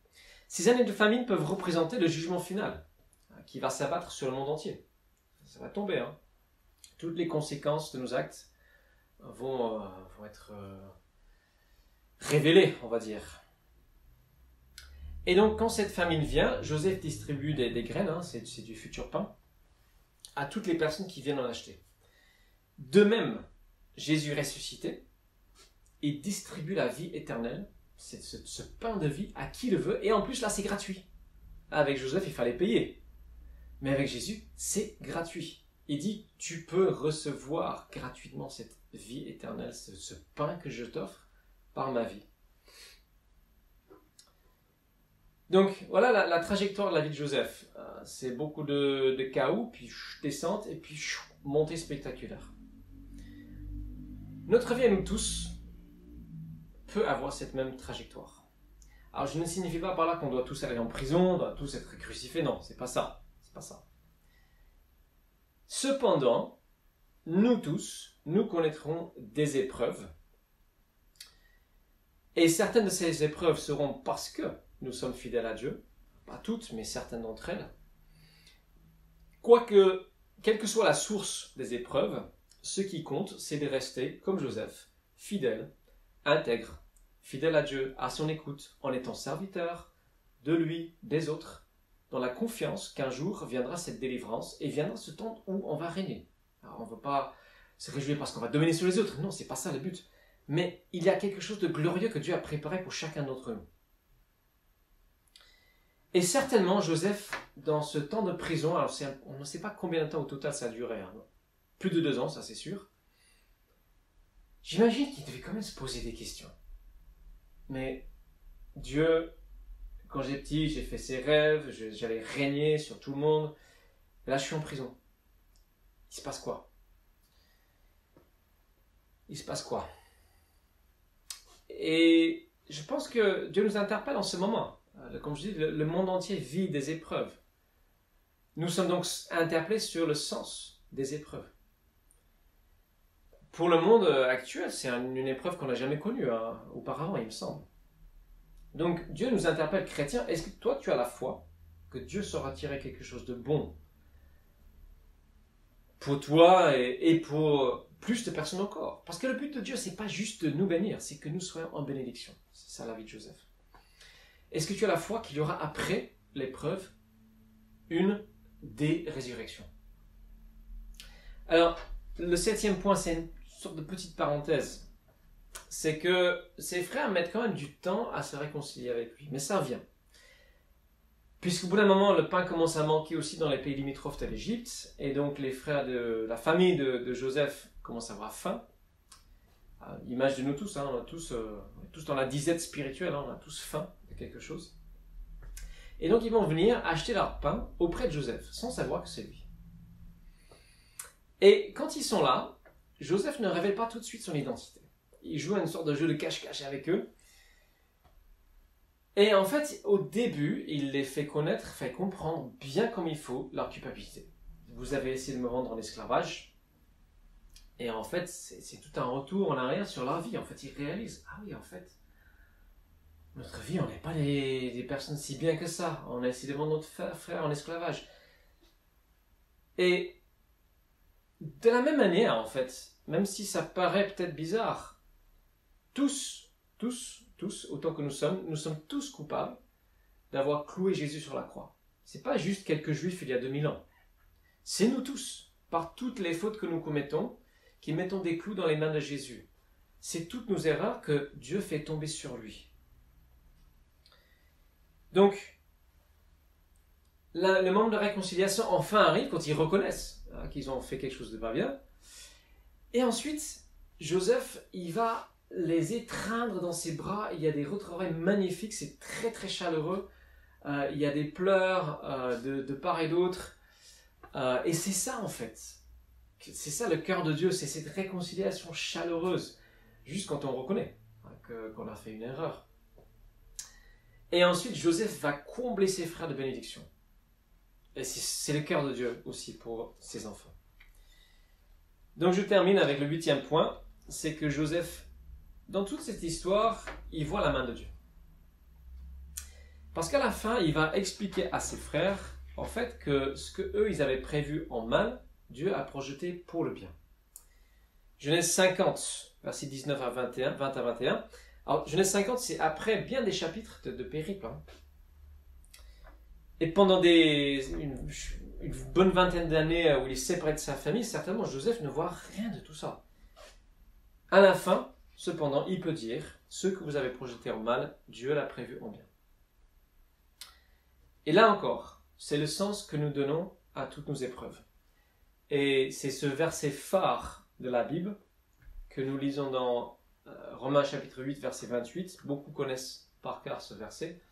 Ces années de famine peuvent représenter le jugement final qui va s'abattre sur le monde entier. Ça va tomber, hein. Toutes les conséquences de nos actes vont être révélés, on va dire. Et donc, quand cette famine vient, Joseph distribue des graines, hein, c'est du futur pain, à toutes les personnes qui viennent en acheter. De même, Jésus ressuscité, il distribue la vie éternelle, c'est ce pain de vie à qui le veut, et en plus là c'est gratuit. Avec Joseph il fallait payer, mais avec Jésus c'est gratuit. Il dit tu peux recevoir gratuitement cette vie éternelle, ce pain que je t'offre par ma vie. Donc voilà la trajectoire de la vie de Joseph. C'est beaucoup de chaos, puis descente, et puis montée spectaculaire. Notre vie à nous tous peut avoir cette même trajectoire. Alors je ne signifie pas par là qu'on doit tous aller en prison, on doit tous être crucifiés, non, c'est pas ça. C'est pas ça. Cependant, nous tous, nous connaîtrons des épreuves. Et certaines de ces épreuves seront parce que nous sommes fidèles à Dieu. Pas toutes, mais certaines d'entre elles. Quoique, quelle que soit la source des épreuves, ce qui compte, c'est de rester, comme Joseph, fidèle, intègre, fidèle à Dieu, à son écoute, en étant serviteur de lui, des autres, dans la confiance qu'un jour viendra cette délivrance et viendra ce temps où on va régner. Alors on ne veut pas se réjouir parce qu'on va dominer sur les autres, non, c'est pas ça le but. Mais il y a quelque chose de glorieux que Dieu a préparé pour chacun d'entre nous. Et certainement, Joseph, dans ce temps de prison, alors on ne sait pas combien de temps au total ça a duré, hein, plus de 2 ans, ça c'est sûr. J'imagine qu'il devait quand même se poser des questions. Mais Dieu, quand j'étais petit, j'ai fait ses rêves, j'allais régner sur tout le monde. Et là, je suis en prison. Il se passe quoi? Il se passe quoi? Et je pense que Dieu nous interpelle en ce moment. Comme je dis, le monde entier vit des épreuves. Nous sommes donc interpellés sur le sens des épreuves. Pour le monde actuel, c'est une épreuve qu'on n'a jamais connue auparavant, il me semble. Donc Dieu nous interpelle, chrétiens, est-ce que toi tu as la foi que Dieu saura tirer quelque chose de bon pour toi et pour plus de personnes encore? Parce que le but de Dieu, c'est pas juste de nous bénir, c'est que nous soyons en bénédiction. C'est ça la vie de Joseph. Est-ce que tu as la foi qu'il y aura après l'épreuve une des résurrections? Alors, le 7e point, c'est une sorte de petite parenthèse. C'est que ses frères mettent quand même du temps à se réconcilier avec lui. Mais ça vient. Puisqu'au bout d'un moment, le pain commence à manquer aussi dans les pays limitrophes de l'Égypte. Et donc, les frères de la famille de Joseph commencent à avoir faim. Image de nous tous, hein, on est tous dans la disette spirituelle, hein, on a tous faim de quelque chose. Et donc, ils vont venir acheter leur pain auprès de Joseph, sans savoir que c'est lui. Et quand ils sont là, Joseph ne révèle pas tout de suite son identité. Il joue à une sorte de jeu de cache-cache avec eux. Et en fait, au début, il les fait connaître, fait comprendre bien comme il faut leur culpabilité. Vous avez essayé de me vendre en esclavage. Et en fait, c'est tout un retour en arrière sur leur vie. En fait, ils réalisent, ah oui, en fait, notre vie, on n'est pas des personnes si bien que ça. On a essayé de vendre notre frère en esclavage. Et de la même manière, en fait, même si ça paraît peut-être bizarre, tous, autant que nous sommes tous coupables d'avoir cloué Jésus sur la croix. C'est pas juste quelques juifs il y a 2000 ans. C'est nous tous, par toutes les fautes que nous commettons, qui mettons des clous dans les mains de Jésus. C'est toutes nos erreurs que Dieu fait tomber sur lui. Donc, le moment de réconciliation enfin arrive quand ils reconnaissent qu'ils ont fait quelque chose de pas bien. Et ensuite, Joseph, il va les étreindre dans ses bras. Il y a des retrouvailles magnifiques, c'est très très chaleureux. Il y a des pleurs de part et d'autre. Et c'est ça en fait. C'est ça le cœur de Dieu, c'est cette réconciliation chaleureuse. Juste quand on reconnaît qu'on a fait une erreur. Et ensuite, Joseph va combler ses frères de bénédiction. Et c'est le cœur de Dieu aussi pour ses enfants. Donc je termine avec le 8e point, c'est que Joseph, dans toute cette histoire, il voit la main de Dieu. Parce qu'à la fin, il va expliquer à ses frères, en fait, que ce que eux ils avaient prévu en mal, Dieu a projeté pour le bien. Genèse 50, versets 19 à 21, 20 à 21. Alors, Genèse 50, c'est après bien des chapitres de périple. Hein. Et pendant une bonne vingtaine d'années où il est séparé de sa famille, certainement Joseph ne voit rien de tout ça. À la fin, cependant, il peut dire « Ce que vous avez projeté en mal, Dieu l'a prévu en bien ». Et là encore, c'est le sens que nous donnons à toutes nos épreuves. Et c'est ce verset phare de la Bible que nous lisons dans Romains chapitre 8, verset 28. Beaucoup connaissent par cœur ce verset.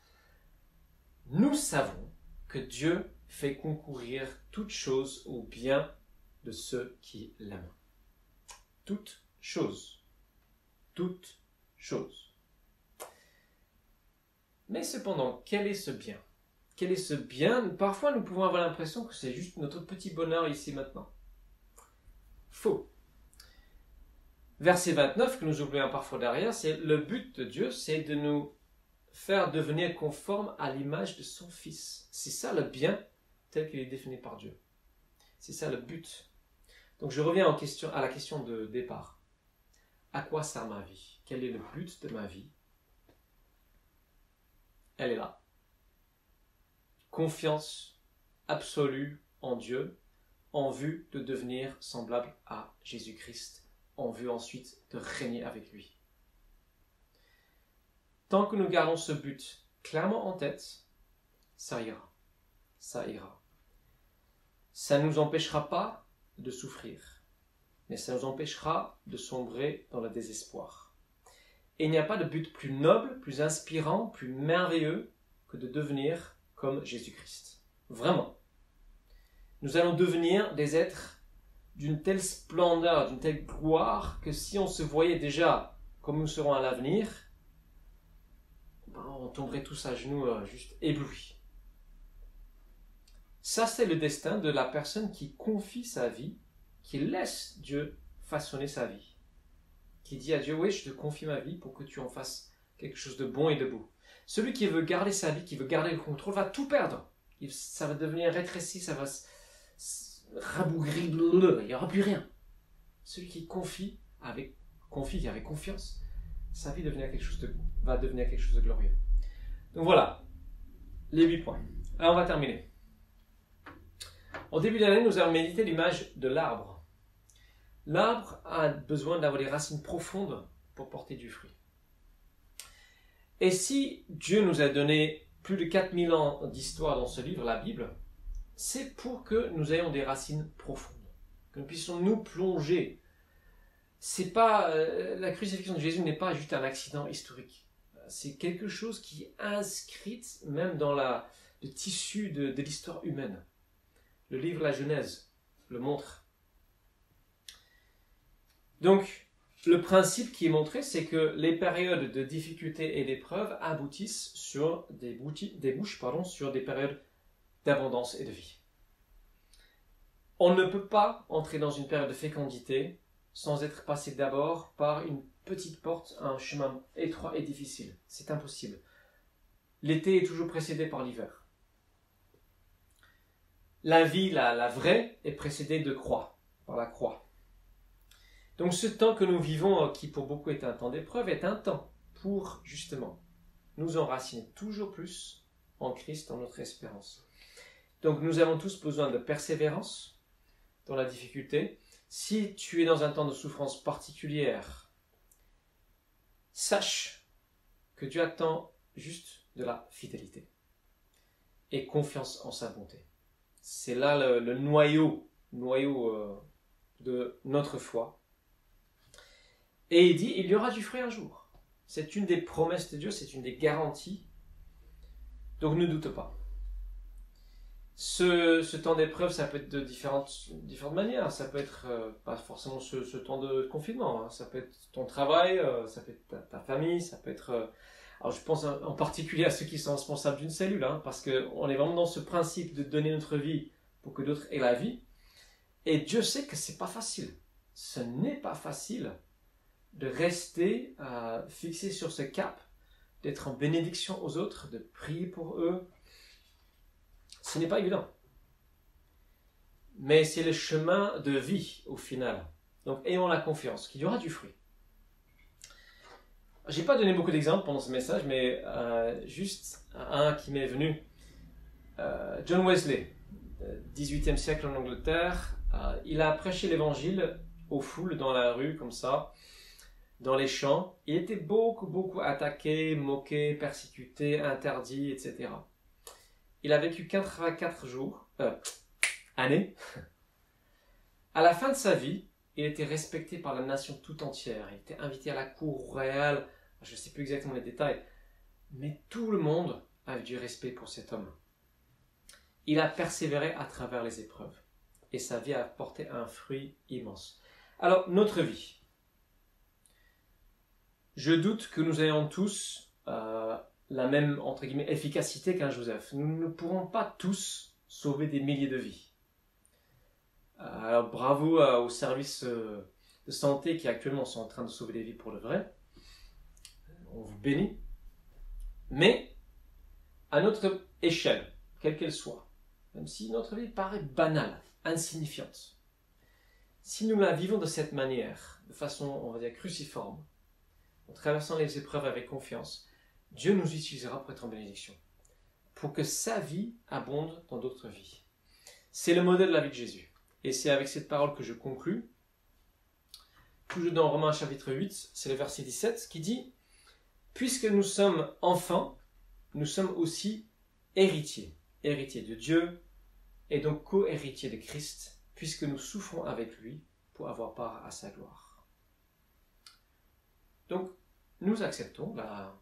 Nous savons que Dieu fait concourir toutes choses au bien de ceux qui l'aiment. Toutes choses. Toutes choses. Mais cependant, quel est ce bien ? Quel est ce bien ? Parfois, nous pouvons avoir l'impression que c'est juste notre petit bonheur ici maintenant. Faux. Verset 29, que nous oublions parfois derrière, c'est le but de Dieu, c'est de nous faire devenir conformes à l'image de son Fils. C'est ça le bien tel qu'il est défini par Dieu. C'est ça le but. Donc je reviens à la question de départ. À quoi sert ma vie ? Quel est le but de ma vie ? Elle est là. Confiance absolue en Dieu, en vue de devenir semblable à Jésus-Christ, en vue ensuite de régner avec lui. Tant que nous gardons ce but clairement en tête, ça ira. Ça ira. Ça ne nous empêchera pas de souffrir, mais ça nous empêchera de sombrer dans le désespoir. Et il n'y a pas de but plus noble, plus inspirant, plus merveilleux que de devenir comme Jésus-Christ. Vraiment. Nous allons devenir des êtres d'une telle splendeur, d'une telle gloire, que si on se voyait déjà comme nous serons à l'avenir, on tomberait tous à genoux juste éblouis. Ça, c'est le destin de la personne qui confie sa vie, qui laisse Dieu façonner sa vie. Qui dit à Dieu, oui, je te confie ma vie pour que tu en fasses quelque chose de bon et de beau. Celui qui veut garder sa vie, qui veut garder le contrôle, va tout perdre. Ça va devenir rétréci, ça va rabougrir, il n'y aura plus rien. Celui qui confie avec confiance, sa vie va devenir quelque chose de glorieux. Donc voilà, les 8 points. Alors on va terminer. Au début de l'année, nous avons médité l'image de l'arbre. L'arbre a besoin d'avoir des racines profondes pour porter du fruit. Et si Dieu nous a donné plus de 4000 ans d'histoire dans ce livre, la Bible, c'est pour que nous ayons des racines profondes, que nous puissions nous plonger. C'est pas, la crucifixion de Jésus n'est pas juste un accident historique. C'est quelque chose qui est inscrit même dans le tissu de l'histoire humaine. Le livre La Genèse le montre. Donc, le principe qui est montré, c'est que les périodes de difficulté et d'épreuve aboutissent sur débouchent sur des périodes d'abondance et de vie. On ne peut pas entrer dans une période de fécondité sans être passé d'abord par une petite porte, un chemin étroit et difficile. C'est impossible. L'été est toujours précédé par l'hiver. La vie, la vraie, est précédée de croix, par la croix. Donc ce temps que nous vivons, qui pour beaucoup est un temps d'épreuve, est un temps pour, justement, nous enraciner toujours plus en Christ, dans notre espérance. Donc nous avons tous besoin de persévérance dans la difficulté. Si tu es dans un temps de souffrance particulière, sache que Dieu attend juste de la fidélité et confiance en sa bonté. C'est là le noyau de notre foi. Et il dit, il y aura du fruit un jour. C'est une des promesses de Dieu, c'est une des garanties. Donc ne doute pas. Ce temps d'épreuve, ça peut être de différentes manières. Ça peut être pas forcément ce temps de confinement. Hein. Ça peut être ton travail, ça peut être ta famille, ça peut être... alors je pense en particulier à ceux qui sont responsables d'une cellule, hein, parce qu'on est vraiment dans ce principe de donner notre vie pour que d'autres aient la vie. Et Dieu sait que c'est pas facile. Ce n'est pas facile de rester fixé sur ce cap, d'être en bénédiction aux autres, de prier pour eux. Ce n'est pas évident. Mais c'est le chemin de vie au final. Donc ayons la confiance qu'il y aura du fruit. J'ai pas donné beaucoup d'exemples pendant ce message, mais juste un qui m'est venu. John Wesley, 18e siècle en Angleterre, il a prêché l'évangile aux foules dans la rue, comme ça, dans les champs. Il était beaucoup attaqué, moqué, persécuté, interdit, etc. Il a vécu 84 années. À la fin de sa vie, il était respecté par la nation tout entière. Il était invité à la cour royale. Je ne sais plus exactement les détails. Mais tout le monde avait du respect pour cet homme. Il a persévéré à travers les épreuves. Et sa vie a apporté un fruit immense. Alors, notre vie. Je doute que nous ayons tous la même, entre guillemets, efficacité qu'un Joseph. Nous ne pourrons pas tous sauver des milliers de vies. Alors, bravo aux services de santé qui actuellement sont en train de sauver des vies pour le vrai. On vous bénit. Mais, à notre échelle, quelle qu'elle soit, même si notre vie paraît banale, insignifiante, si nous la vivons de cette manière, de façon, on va dire, cruciforme, en traversant les épreuves avec confiance, Dieu nous utilisera pour être en bénédiction, pour que sa vie abonde dans d'autres vies. C'est le modèle de la vie de Jésus. Et c'est avec cette parole que je conclus. Toujours dans Romains chapitre 8, c'est le verset 17 qui dit « Puisque nous sommes enfants, nous sommes aussi héritiers, héritiers de Dieu et donc co-héritiers de Christ, puisque nous souffrons avec lui pour avoir part à sa gloire. » Donc, nous acceptons la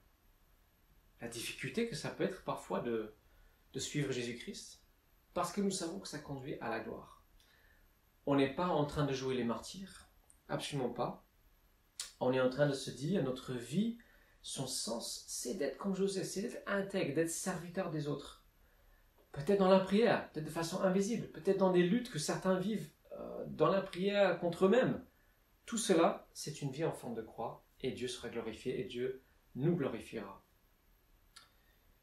difficulté que ça peut être parfois de suivre Jésus-Christ, parce que nous savons que ça conduit à la gloire. On n'est pas en train de jouer les martyrs, absolument pas. On est en train de se dire, notre vie, son sens, c'est d'être comme Joseph, c'est d'être intègre, d'être serviteur des autres. Peut-être dans la prière, peut-être de façon invisible, peut-être dans des luttes que certains vivent dans la prière contre eux-mêmes. Tout cela, c'est une vie en forme de croix, et Dieu sera glorifié, et Dieu nous glorifiera.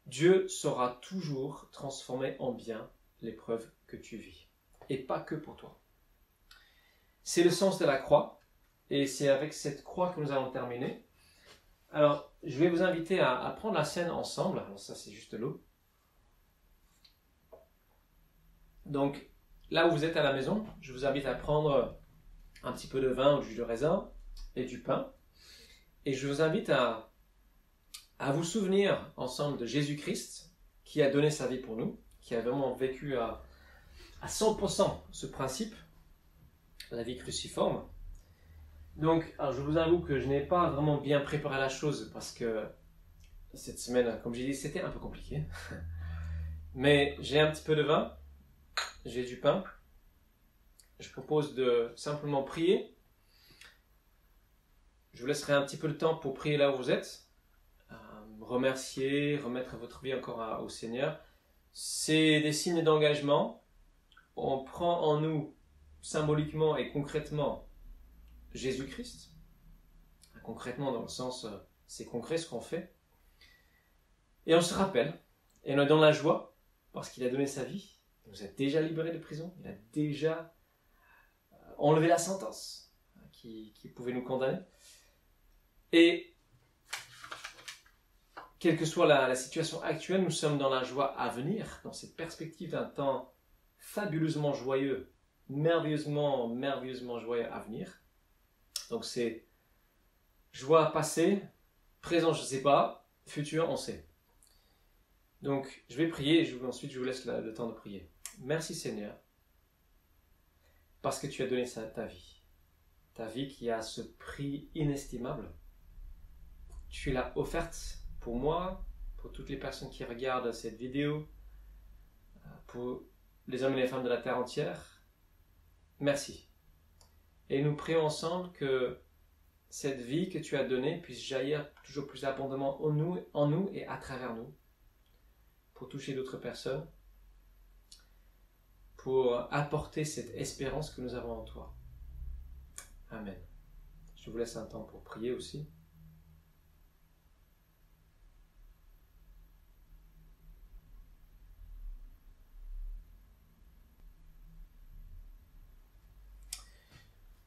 Dieu saura toujours transformer en bien l'épreuve que tu vis, et pas que pour toi. C'est le sens de la croix, et c'est avec cette croix que nous allons terminer. Alors, je vais vous inviter à prendre la scène ensemble. Alors ça, c'est juste l'eau. Donc, là où vous êtes à la maison, je vous invite à prendre un petit peu de vin ou du jus de raisin et du pain. Et je vous invite à vous souvenir ensemble de Jésus-Christ, qui a donné sa vie pour nous, qui a vraiment vécu à 100% ce principe, la vie cruciforme. Donc, alors je vous avoue que je n'ai pas vraiment bien préparé la chose parce que cette semaine, comme j'ai dit, c'était un peu compliqué. Mais j'ai un petit peu de vin, j'ai du pain. Je propose de simplement prier. Je vous laisserai un petit peu de temps pour prier là où vous êtes. Remercier, remettre votre vie encore au Seigneur. C'est des signes d'engagement. On prend en nous symboliquement et concrètement Jésus-Christ. Concrètement dans le sens, c'est concret ce qu'on fait. Et on se rappelle, et on est dans la joie, parce qu'il a donné sa vie. Il nous a déjà libérés de prison. Il a déjà enlevé la sentence qui pouvait nous condamner. Et quelle que soit la situation actuelle, nous sommes dans la joie à venir, dans cette perspective d'un temps fabuleusement joyeux, merveilleusement joyeux à venir. Donc c'est joie passée, présent je ne sais pas, futur on sait. Donc je vais prier et ensuite je vous laisse le temps de prier. Merci Seigneur, parce que tu as donné ta vie qui a ce prix inestimable. Tu l'as offerte pour moi, pour toutes les personnes qui regardent cette vidéo, pour les hommes et les femmes de la terre entière. Merci. Et nous prions ensemble que cette vie que tu as donnée puisse jaillir toujours plus abondamment en nous et à travers nous, pour toucher d'autres personnes, pour apporter cette espérance que nous avons en toi. Amen. Je vous laisse un temps pour prier aussi.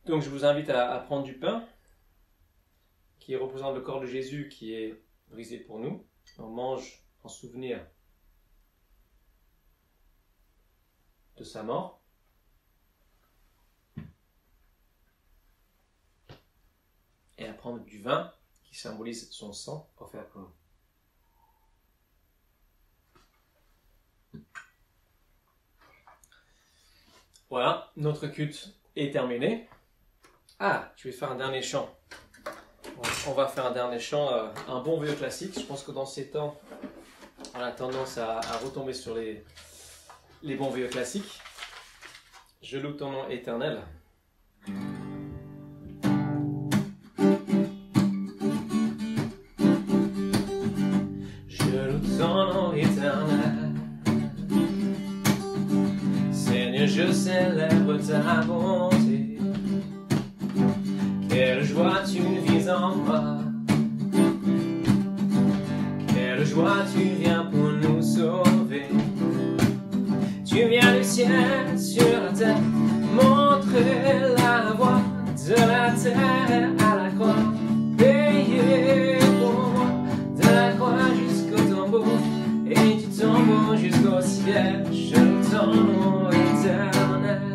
Donc je vous invite à prendre du pain, qui représente le corps de Jésus qui est brisé pour nous. On mange en souvenir de sa mort. Et à prendre du vin qui symbolise son sang offert pour nous. Voilà, notre culte est terminé. Ah, je vais faire un dernier chant. On va faire un dernier chant, un bon vieux classique. Je pense que dans ces temps, on a tendance à retomber sur les bons vieux classiques. Je loue ton nom éternel. Je loue ton nom éternel. Seigneur, je célèbre ta bonté. Quelle joie tu vis en moi. Quelle joie tu viens pour nous sauver. Tu viens du ciel sur la terre, montrer la voie de la terre à la croix, payer pour moi, de la croix jusqu'au tombeau, et du tombeau jusqu'au ciel, je loue ton nom éternel.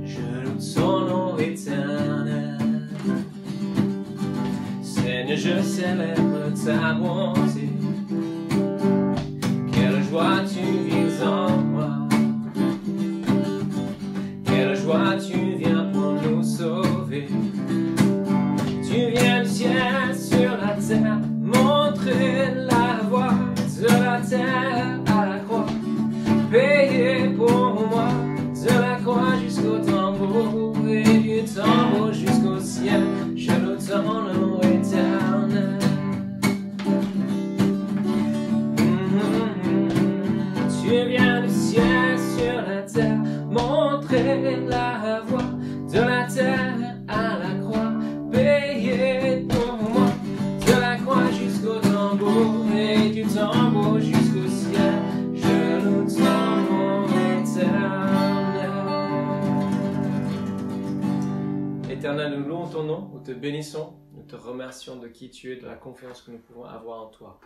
Je loue ton nom éternel. Seigneur, je célèbre ta bonté. Quelle joie tu vis en moi. Quelle joie tu viens pour nous sauver. Tu viens du ciel sur la terre, montrer la voie de la terre à la croix, payer pour moi, de la croix jusqu'au tombeau, et du tombeau jusqu'au ciel, je loue ton nom éternel. Tu viens du ciel sur la terre, montrer la voie de la terre à la croix, payer pour moi, de la croix jusqu'au tombeau, et du tombeau jusqu'au ciel, je loue ton nom éternel. Éternel, nous louons ton nom, nous te bénissons, nous te remercions de qui tu es, de la confiance que nous pouvons avoir en toi.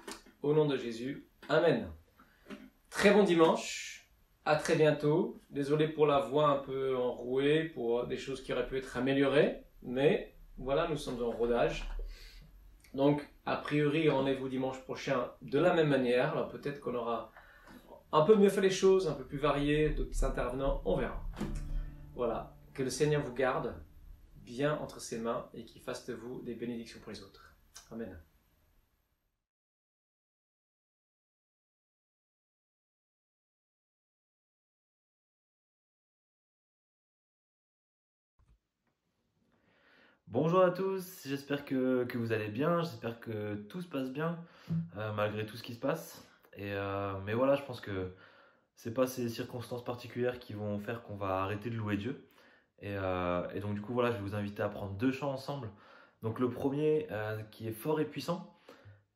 Au nom de Jésus, Amen. Très bon dimanche, à très bientôt. Désolé pour la voix un peu enrouée, pour des choses qui auraient pu être améliorées, mais voilà, nous sommes en rodage. Donc, a priori, rendez-vous dimanche prochain de la même manière. Alors peut-être qu'on aura un peu mieux fait les choses, un peu plus varié, d'autres intervenants, on verra. Voilà, que le Seigneur vous garde bien entre ses mains et qu'il fasse de vous des bénédictions pour les autres. Amen.
Bonjour à tous, j'espère que vous allez bien, j'espère que tout se passe bien malgré tout ce qui se passe. Mais voilà, je pense que c'est pas ces circonstances particulières qui vont faire qu'on va arrêter de louer Dieu. Et donc du coup voilà, je vais vous inviter à prendre deux chants ensemble. Donc le premier qui est fort et puissant,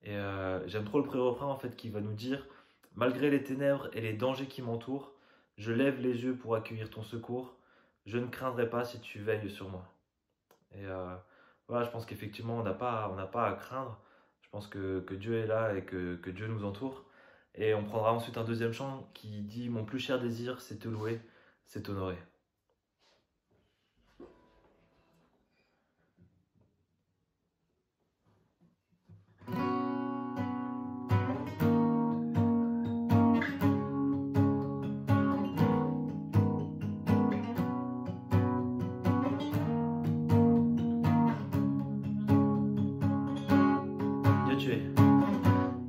j'aime trop le pré-refrain en fait qui va nous dire: malgré les ténèbres et les dangers qui m'entourent, je lève les yeux pour accueillir ton secours, je ne craindrai pas si tu veilles sur moi. Voilà, je pense qu'effectivement, on n'a pas à craindre. Je pense que Dieu est là et que Dieu nous entoure. Et on prendra ensuite un deuxième chant qui dit: mon plus cher désir, c'est te louer, c'est t'honorer.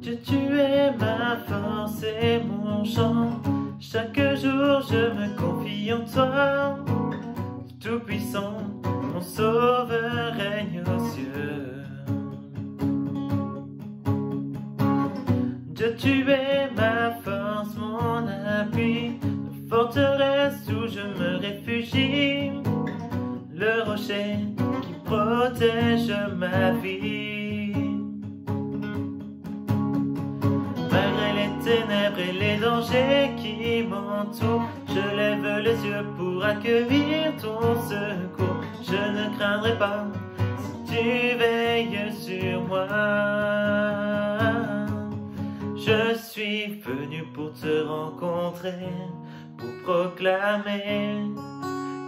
Dieu, tu es ma force et mon chant. Chaque jour je me confie en toi. Tout-puissant, mon sauveur règne aux cieux. Dieu, tu es ma force, mon appui, la forteresse où je me réfugie, le rocher qui protège ma vie. Malgré les ténèbres et les dangers qui m'entourent, je lève les yeux pour accueillir ton secours. Je ne craindrai pas si tu veilles sur moi. Je suis venu pour te rencontrer, pour proclamer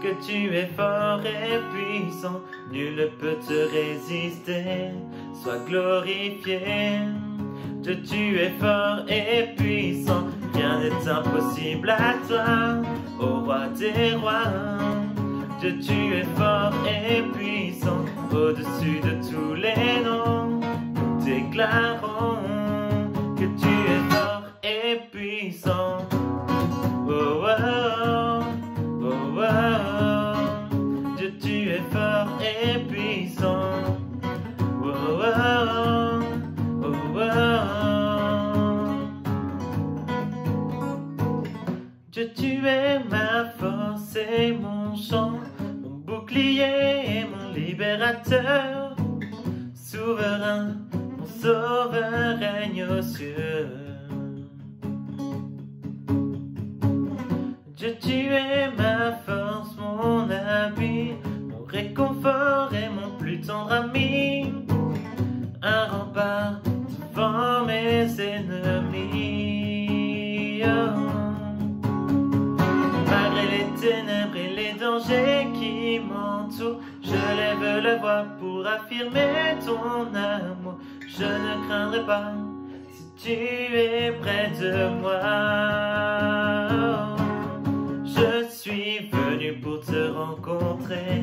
que tu es fort et puissant, nul ne peut te résister. Sois glorifié, Dieu, tu es fort et puissant, rien n'est impossible à toi, ô roi des rois. Dieu, tu es fort et puissant, au-dessus de tous les noms, nous déclarons que tu es fort et puissant. Oh, oh, oh, oh, oh, oh. Dieu, tu es fort et puissant. Oh, oh, oh, oh, oh, oh. Dieu, tu es ma force et mon chant, mon bouclier et mon libérateur, souverain, mon sauveur règne aux cieux. Dieu, tu es ma force, mon habit, mon réconfort et mon plus tendre ami, un rempart devant mes ennemis. Oh. Malgré les ténèbres et les dangers qui m'entourent, je lève la voix pour affirmer ton amour. Je ne craindrai pas si tu es près de moi. Oh. Je suis venu pour te rencontrer,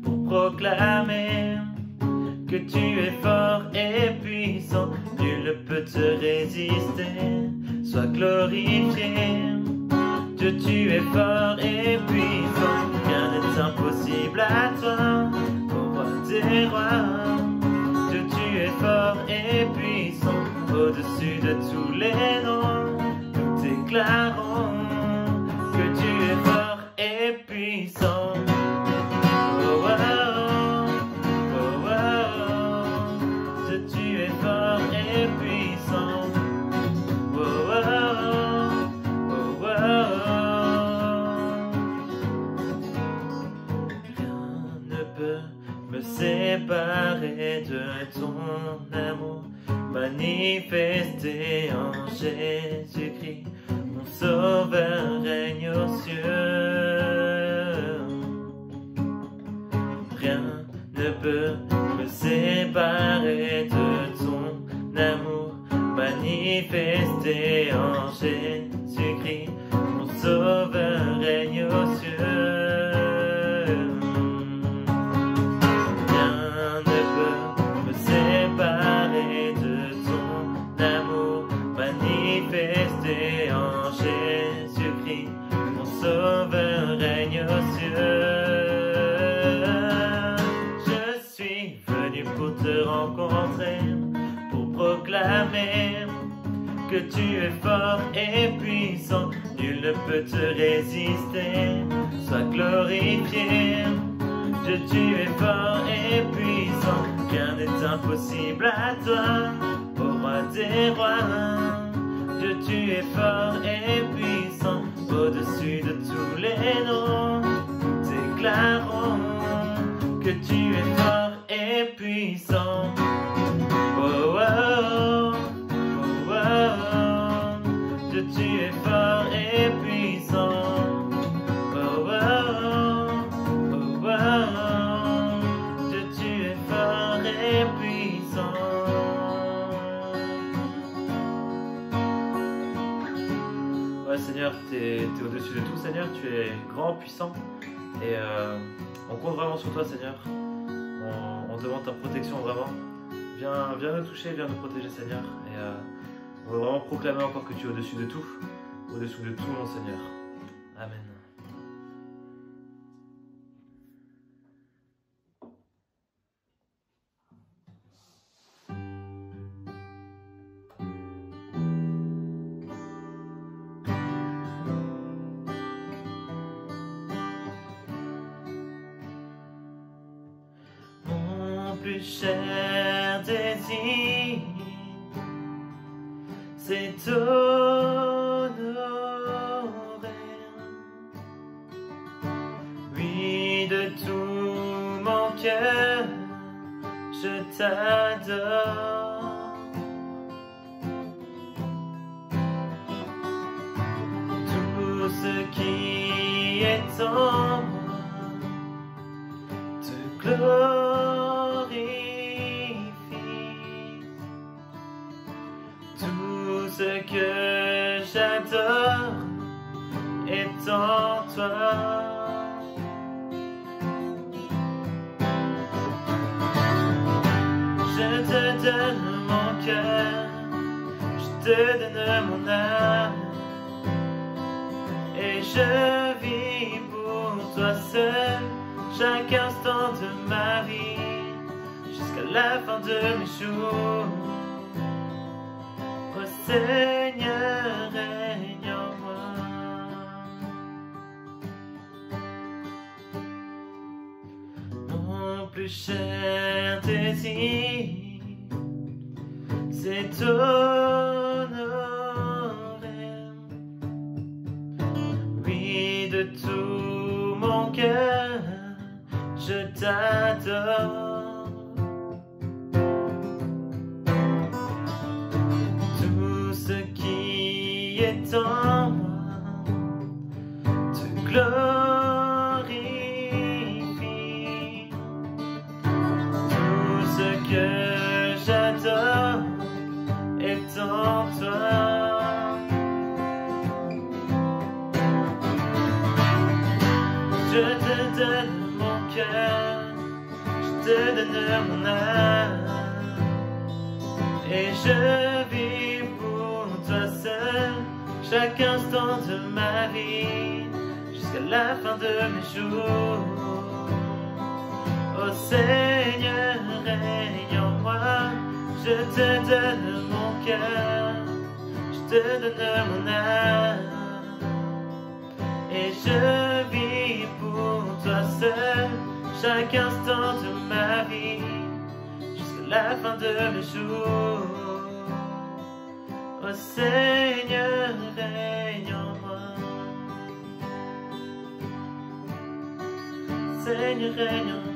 pour proclamer que tu es fort et puissant, nul ne peut te résister. Sois glorifié, Dieu, tu es fort et puissant, rien n'est impossible à toi, ô roi des rois. Dieu, tu es fort et puissant, au-dessus de tous les noms, nous déclarons que tu es fort et puissant. Oh, oh, oh, oh, oh. Dieu, tu es fort et puissant. Oh, oh, oh, oh, oh. Rien ne peut me séparer de ton amour, manifesté en Jésus-Christ. Mon sauveur règne aux cieux. Rien ne peut me séparer de ton amour, manifesté en Jésus-Christ. Mon sauveur règne aux cieux. Rien ne peut me séparer de ton amour, manifesté en Jésus-Christ, mon sauveur règne aux cieux. Je suis venu pour te rencontrer, pour proclamer que tu es fort et puissant, nul ne peut te résister. Sois glorifié, Dieu, tu es fort et puissant, rien n'est impossible à toi, ô roi des rois. Dieu, tu es fort et puissant, au-dessus de tous les noms, nous déclarons que tu es fort et puissant. Oh, oh, oh, oh, oh. Dieu, tu es fort et puissant. Oh, oh, oh, oh, oh. Dieu, tu es fort et puissant. Ouais, Seigneur, tu es au-dessus de tout, Seigneur, tu es grand, puissant, et on compte vraiment sur toi, Seigneur. On demande ta protection, vraiment. Viens nous toucher, viens nous protéger, Seigneur, et on veut vraiment proclamer encore que tu es au-dessus de tout, au-dessus de tout, mon Seigneur. Amen. Plus cher désir, c'est t'honorer. Oui, de tout mon cœur, je t'adore. Tout ce qui est en moi te glorifie. Tout ce que j'adore est en toi. Je te donne mon cœur, je te donne mon âme, et je vis pour toi seul chaque instant de ma vie, jusqu'à la fin de mes jours. Ô Seigneur, règne en moi. Mon plus cher désir, c'est t'honorer. Oui, de tout mon cœur, je t'adore. Tout ce qui est en moi te glorifie. Tout ce que j'adore est en toi. Je te donne mon cœur, je te donne mon âme, et je vis pour toi seul chaque instant de ma vie, jusqu'à la fin de mes jours. Ô Seigneur, règne en moi. Je te donne mon cœur, je te donne mon âme, et je vis pour toi seul chaque instant de ma vie, jusqu'à la fin de mes jours. Ô Seigneur, règne en moi. Seigneur, règne en moi.